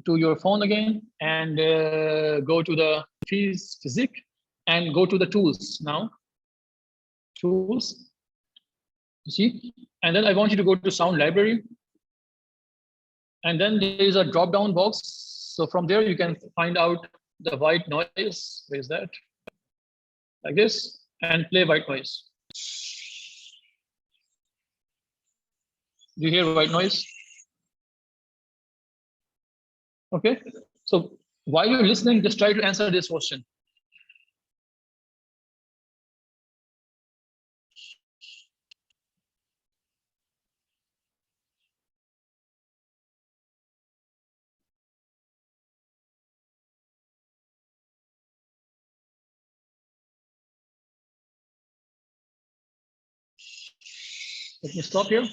A: to your phone again and go to the physics and go to the tools now. Tools, you see, and then I want you to go to sound library. And then there is a drop down box. So from there, you can find out the white noise. Where is that? Like this, and play white noise. Do you hear white noise? Okay, so while you're listening, just try to answer this question. Let me stop here.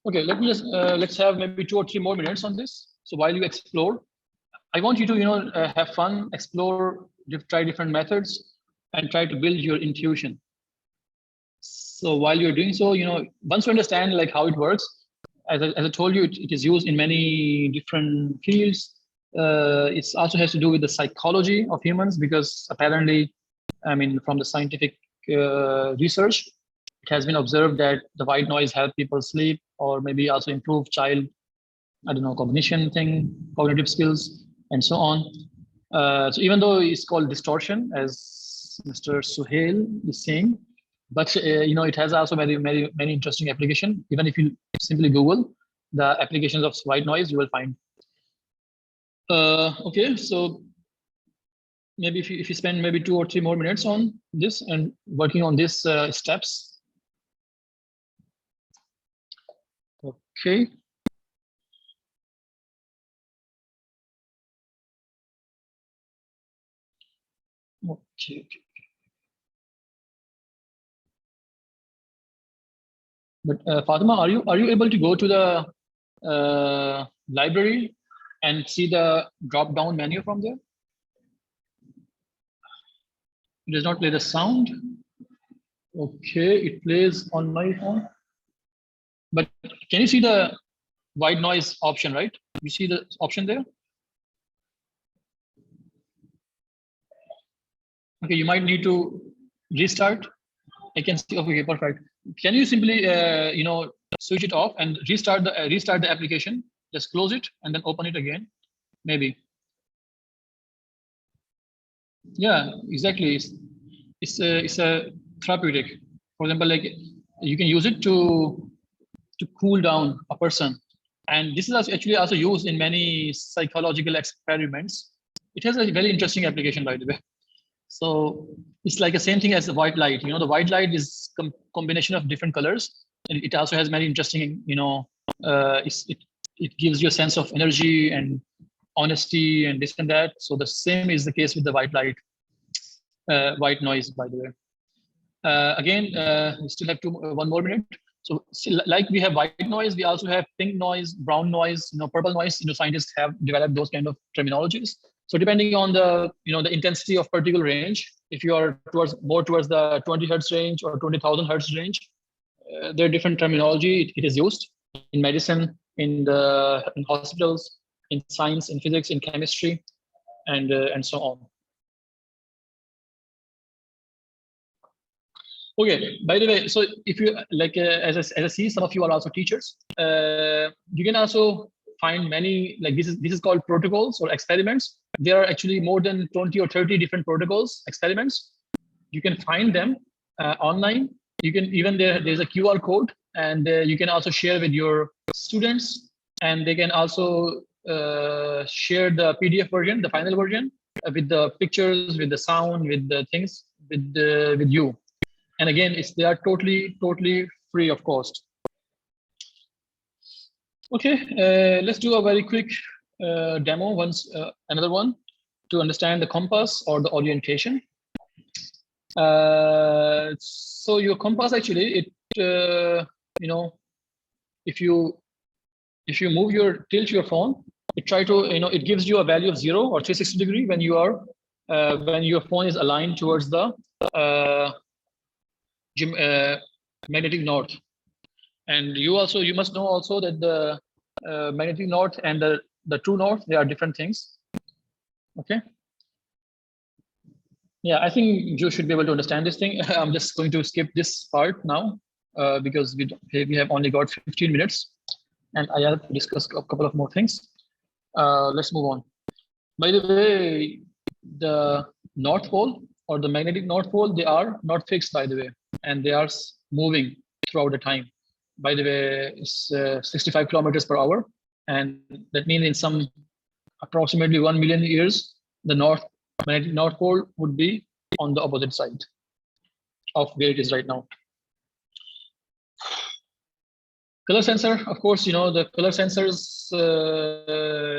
A: Okay, let me just let's have maybe 2 or 3 more minutes on this. So while you explore, I want you to have fun, explore, try different methods, and try to build your intuition. So while you're doing so, once you understand like how it works, as I told you, it is used in many different fields. It also has to do with the psychology of humans, because apparently, I mean, from the scientific research, it has been observed that the white noise helps people sleep, or maybe also improve child, I don't know, cognitive skills, and so on. So even though it's called distortion, as Mr. Suhail is saying, but it has also many interesting application. Even if you simply Google the applications of white noise, you will find. Okay, so maybe if you spend maybe 2 or 3 more minutes on this and working on these steps. Okay. Okay. But Fatima, are you able to go to the library and see the drop down menu from there? It does not play the sound. Okay, it plays on my phone. But can you see the white noise option, right? You see the option there? Okay, you might need to restart. I can see. Okay, perfect. Can you simply, switch it off and restart the application? Just close it and then open it again, maybe. Yeah, exactly. It's a therapeutic. For example, like you can use it to cool down a person, and this is actually also used in many psychological experiments. It has a very interesting application, by the way. So it's like the same thing as the white light. The white light is combination of different colors, and it also has many interesting. It gives you a sense of energy and honesty and this and that. So the same is the case with the white light, white noise, by the way. Again, we still have 1 more minute. So like we have white noise, we also have pink noise, brown noise, purple noise. Scientists have developed those kind of terminologies. So depending on the the intensity of particular range, if you are more towards the 20 hertz range or 20,000 hertz range, there are different terminology. It is used in medicine, in hospitals, in science, in physics, in chemistry, and so on. Okay, by the way, so if you like, as I see, some of you are also teachers. You can also find many, like this is called protocols or experiments. There are actually more than 20 or 30 different protocols, experiments. You can find them online. You can even there's a QR code, and you can also share with your students, and they can also share the PDF version, the final version, with the pictures, with the sound, with the things, with you. And again, they are totally free of cost. Okay, let's do a very quick demo, another one, to understand the compass or the orientation. So your compass actually, if you tilt your phone, it gives you a value of 0 or 360 degree when your phone is aligned towards the magnetic north. And you must know also that the magnetic north and the true north, they are different things. Okay. Yeah, I think you should be able to understand this thing. I'm just going to skip this part now because we have only got 15 minutes, and I have to discuss a couple of more things. Let's move on. By the way, the North Pole or the magnetic North Pole, they are not fixed, by the way, and they are moving throughout the time. By the way, it's 65 kilometers per hour, and that means in some approximately 1 million years, the magnetic North Pole would be on the opposite side of where it is right now. Color sensor, of course, you know, the color sensors,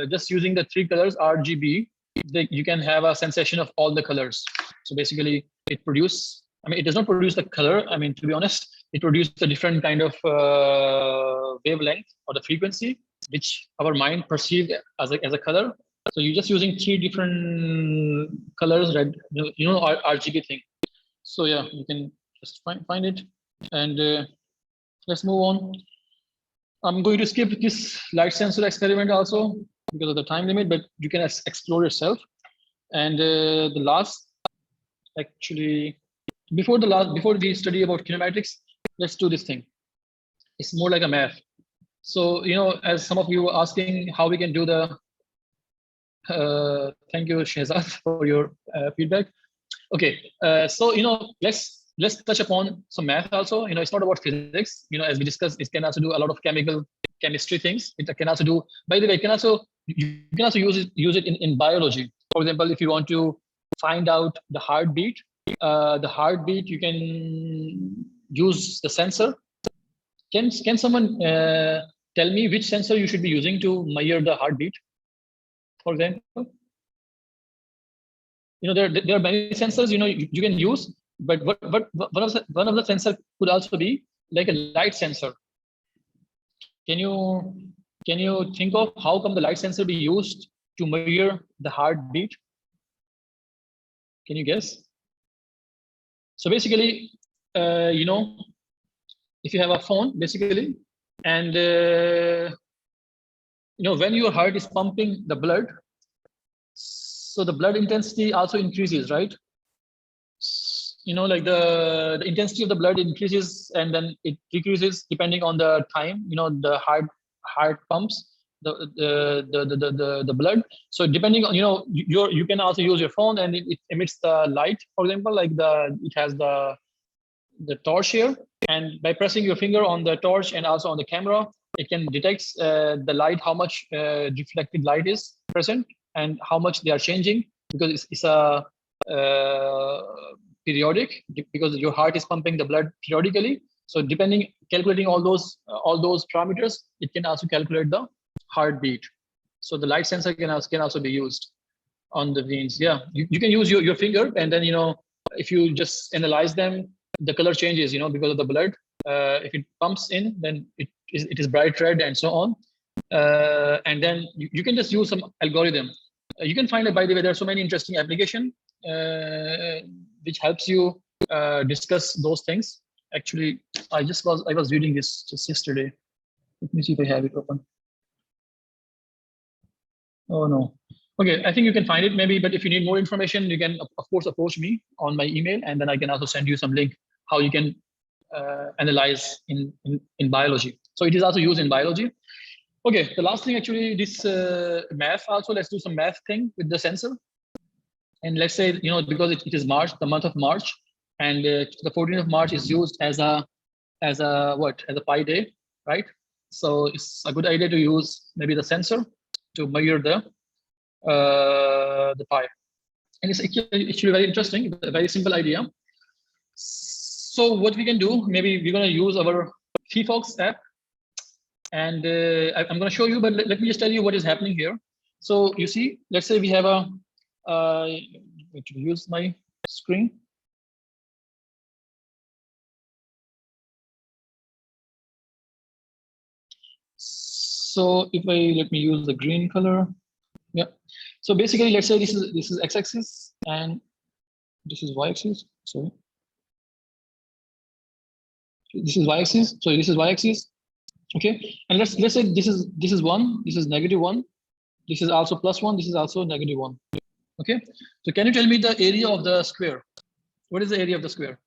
A: just using the 3 colors RGB, you can have a sensation of all the colors. So basically it does not produce the color. I mean, to be honest, it produces a different kind of wavelength or the frequency, which our mind perceived as a color. So you're just using 3 different colors, red, you know, RGB thing. So yeah, you can just find it. And let's move on. I'm going to skip this light sensor experiment also because of the time limit, but you can explore yourself. And the last, actually, before we study about kinematics, let's do this thing. It's more like a math. So, you know, as some of you were asking how we can do the, thank you, Shehzad, for your feedback. Okay, so, you know, let's touch upon some math also. You know, it's not about physics. You know, as we discussed, it can also do a lot of chemistry things. It can also do, by the way, you can also use it in biology. For example, if you want to find out the heartbeat, you can use the sensor. Can someone tell me which sensor you should be using to measure the heartbeat, for example? You know, there are many sensors, you know, you can use, but one of the sensor could also be like a light sensor. Can you think of how come the light sensor be used to measure the heartbeat? Can you guess? So basically, you know, if you have a phone, basically, and you know, when your heart is pumping the blood, so the blood intensity also increases, right? You know, like the intensity of the blood increases and then it decreases depending on the time. You know, the heart pumps the blood. So depending on, you know, you can also use your phone and it emits the light, for example, like it has the torch here, and by pressing your finger on the torch and also on the camera, it can detect the light, how much reflected light is present and how much they are changing, because it's a periodic, because your heart is pumping the blood periodically. So calculating all those parameters, it can also calculate the heartbeat. So the light sensor can also be used on the veins. Yeah, you can use your finger, and then, you know, if you just analyze them, the color changes, you know, because of the blood. If it pumps in, then it is bright red and so on. And then you can just use some algorithm. You can find it, by the way, there are so many interesting applications which helps you discuss those things. Actually, I was reading this just yesterday. Let me see if I have it open. Oh no. Okay, I think you can find it maybe, but if you need more information, you can of course approach me on my email, and then I can also send you some link how you can analyze in biology. So it is also used in biology. Okay, the last thing, actually, this math also, let's do some math thing with the sensor. And let's say, you know, because it is March, the month of March, and the 14th of March is used as a Pi day, right? So it's a good idea to use maybe the sensor to measure the pi. And it's actually very interesting, a very simple idea. So what we can do, maybe we're going to use our FIFOX app, and I'm going to show you, but let me just tell you what is happening here. So you see, let's say we have a, to use my screen. So if let me use the green color. Yeah. So basically, let's say this is x-axis and this is y-axis. Sorry. This is y-axis. So this is y-axis, Okay, and let's say this is 1, this is -1, this is also +1, this is also -1. Okay, so can you tell me the area of the square? What is the area of the square?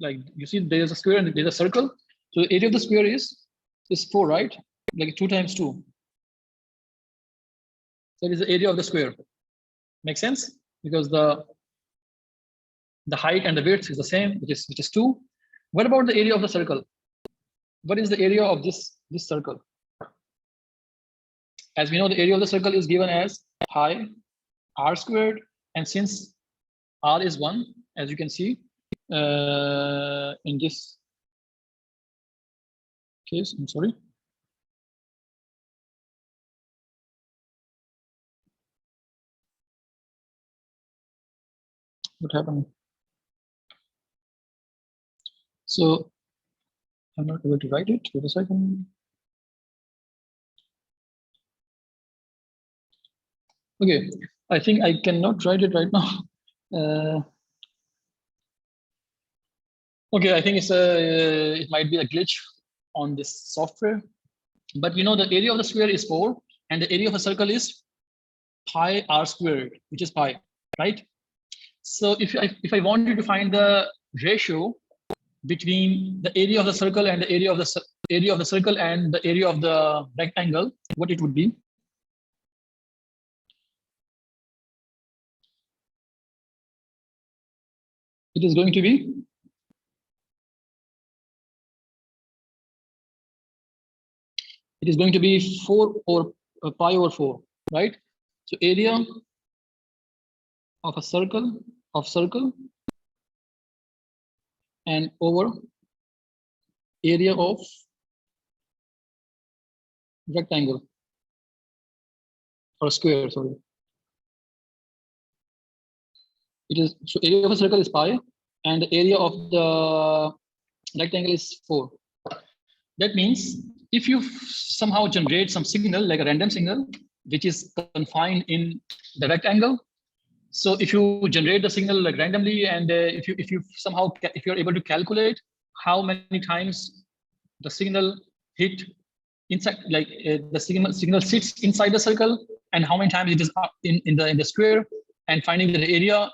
A: Like you see there's a square and there's a circle. So the area of the square is 4, right? Like 2 times 2. That is the area of the square. Make sense? Because the height and the width is the same, which is 2. What about the area of the circle? What is the area of this circle? As we know, the area of the circle is given as pi r squared, and since r is 1, as you can see in this case, I'm sorry. What happened? So I'm not able to write it. Wait a second. Okay, I think I cannot write it right now. Okay, I think it might be a glitch on this software, but you know the area of the square is 4, and the area of a circle is pi r squared, which is pi, right? So if I wanted to find the ratio between the area of the circle and the area of the circle and the area of the rectangle, what it would be? It is going to be it is going to be 4 or pi over 4, right? So area of a circle and over area of rectangle or square, sorry. It is, so area of a circle is pi and the area of the rectangle is 4. That means if you somehow generate some signal, like a random signal, which is confined in the rectangle. So if you generate the signal like randomly, and if you're able to calculate how many times the signal hit inside, like the signal sits inside the circle, and how many times it is up in the square, and finding the area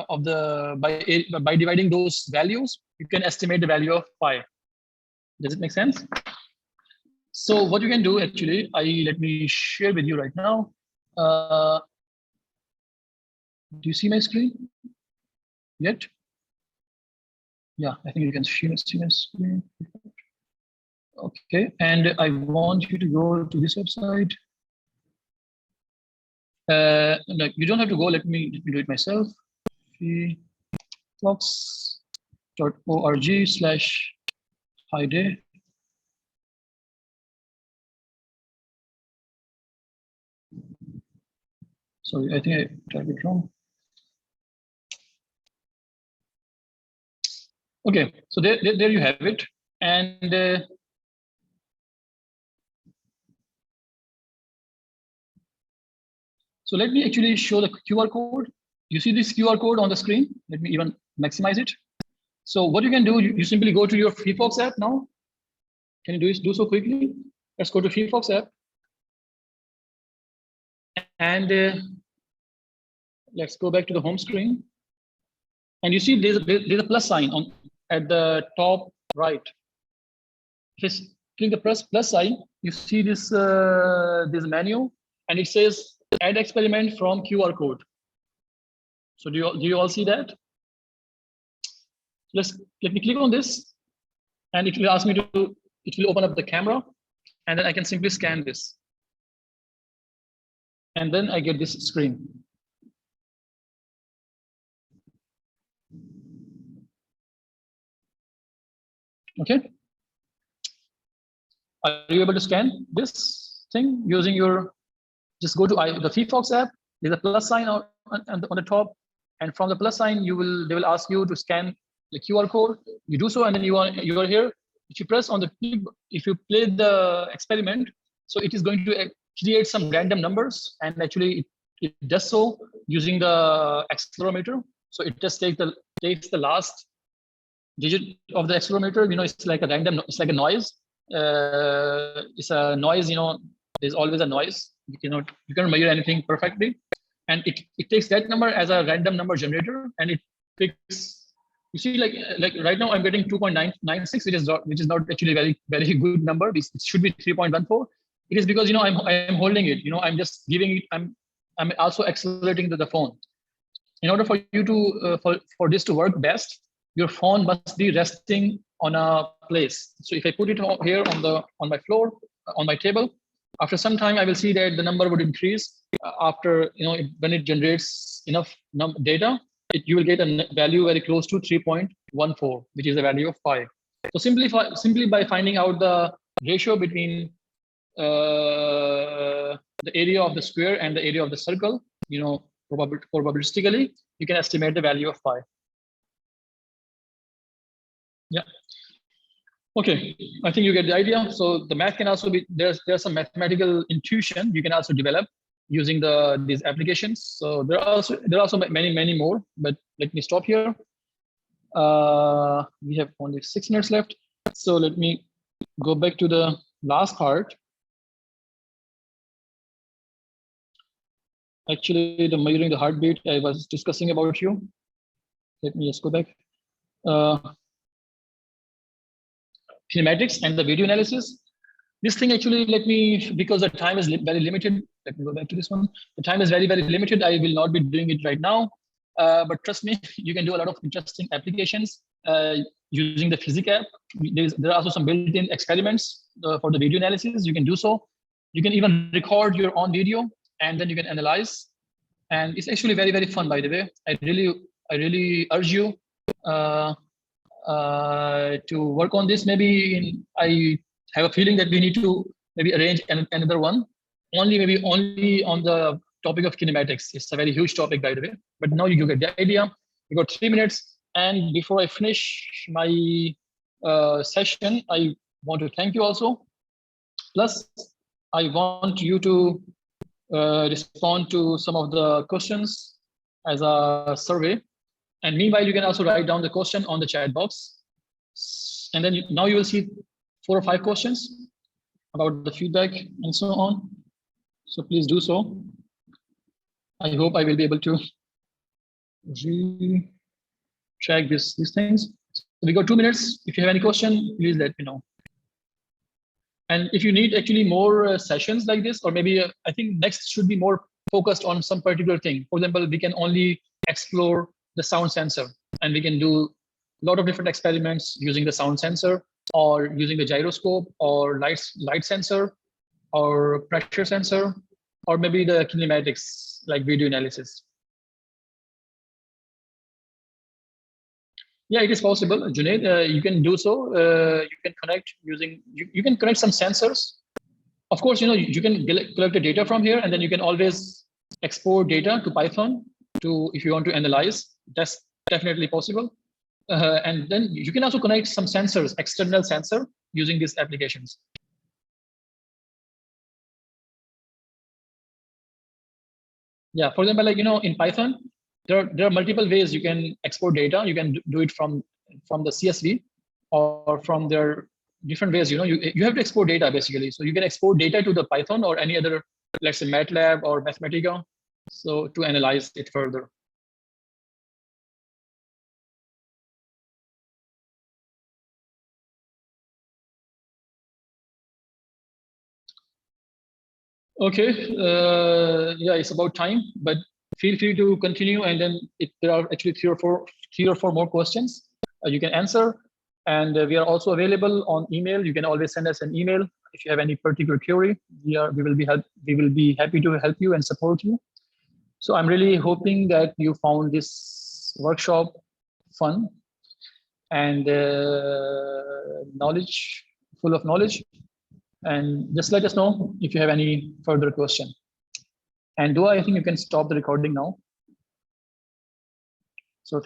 A: of the by dividing those values, you can estimate the value of pi. Does it make sense? So what you can do actually, let me share with you right now. Do you see my screen yet? Yeah, I think you can see my screen. Okay, and I want you to go to this website. Like you don't have to go. Let me do it myself. Fox.org/hiday. Sorry, I think I typed it wrong. Okay, so there you have it. And so let me actually show the QR code. You see this QR code on the screen? Let me even maximize it. So what you can do, you simply go to your FreeFox app now. Can you do so quickly? Let's go to FreeFox app. And let's go back to the home screen. And you see there's a plus sign at the top right. Just click the plus sign. You see this menu, and it says add experiment from QR code. So do you all see that? Let me click on this, and it will ask me to. It will open up the camera, and then I can simply scan this, and then I get this screen. Okay. Are you able to scan this thing using your? Just go to the FreeFox app. There's a plus sign on the top, and from the plus sign, they will ask you to scan the QR code. You do so, and then you are here. If you press on if you play the experiment, so it is going to create some random numbers, and actually it does so using the accelerometer. So it just takes the last digit of the accelerometer. You know, it's like a random. It's like a noise, it's a noise, there's always a noise. You cannot measure anything perfectly. And it takes that number as a random number generator, and it picks, you see, like right now I'm getting 2.996, which is not actually very good number. It should be 3.14. It is because I'm holding it. I'm just giving it. I'm also accelerating the phone. In order for you to for this to work best, your phone must be resting on a place. So if I put it here on my floor, on my table, after some time I will see that the number would increase. After when it generates enough data, you will get a value very close to 3.14, which is a value of 5. So simply by finding out the ratio between the area of the square and the area of the circle, probabilistically, you can estimate the value of 5. Yeah. Okay, I think you get the idea. So the math can also be, there's some mathematical intuition you can also develop using these applications. So there are also many more, but let me stop here. We have only 6 minutes left. So let me go back to the last part. Actually, the measuring the heartbeat I was discussing about you. Let me just go back. Kinematics and the video analysis. This thing actually, because the time is very limited. Let me go back to this one. The time is very limited. I will not be doing it right now. But trust me, you can do a lot of interesting applications using the Physic app. There are also some built-in experiments for the video analysis. You can do so. You can even record your own video, and then you can analyze. And it's actually very fun, by the way. I really urge you to work on this. I have a feeling that we need to maybe arrange another one, maybe only on the topic of kinematics. It's a very huge topic, by the way. But now you get the idea. We got 3 minutes, and before I finish my session, I want to thank you also. Plus, I want you to respond to some of the questions as a survey. And meanwhile, you can also write down the question on the chat box. And then now you will see 4 or 5 questions about the feedback and so on. So please do so. I hope I will be able to track these things. So we got 2 minutes. If you have any question, please let me know. And if you need actually more sessions like this, or maybe I think next should be more focused on some particular thing. For example, we can only explore the sound sensor, and we can do a lot of different experiments using the sound sensor, or using the gyroscope, or light sensor, or pressure sensor, or maybe the kinematics like video analysis. Yeah, it is possible, Junaid. You can do so. You can connect using, you can connect some sensors. Of course, you can collect the data from here, and then you can always export data to Python if you want to analyze. That's definitely possible. And then you can also connect some sensors, external sensor, using these applications. Yeah, for example, in Python, there are multiple ways you can export data. You can do it from the CSV, or from their different ways. You have to export data basically. So you can export data to the Python or any other, let's say MATLAB or Mathematica, so to analyze it further. Okay, yeah, it's about time, but feel free to continue, and then there are actually three or four more questions you can answer, and we are also available on email. You can always send us an email if you have any particular query. We will be happy to help you and support you. So I'm really hoping that you found this workshop fun and full of knowledge. And just let us know if you have any further question. And I think you can stop the recording now.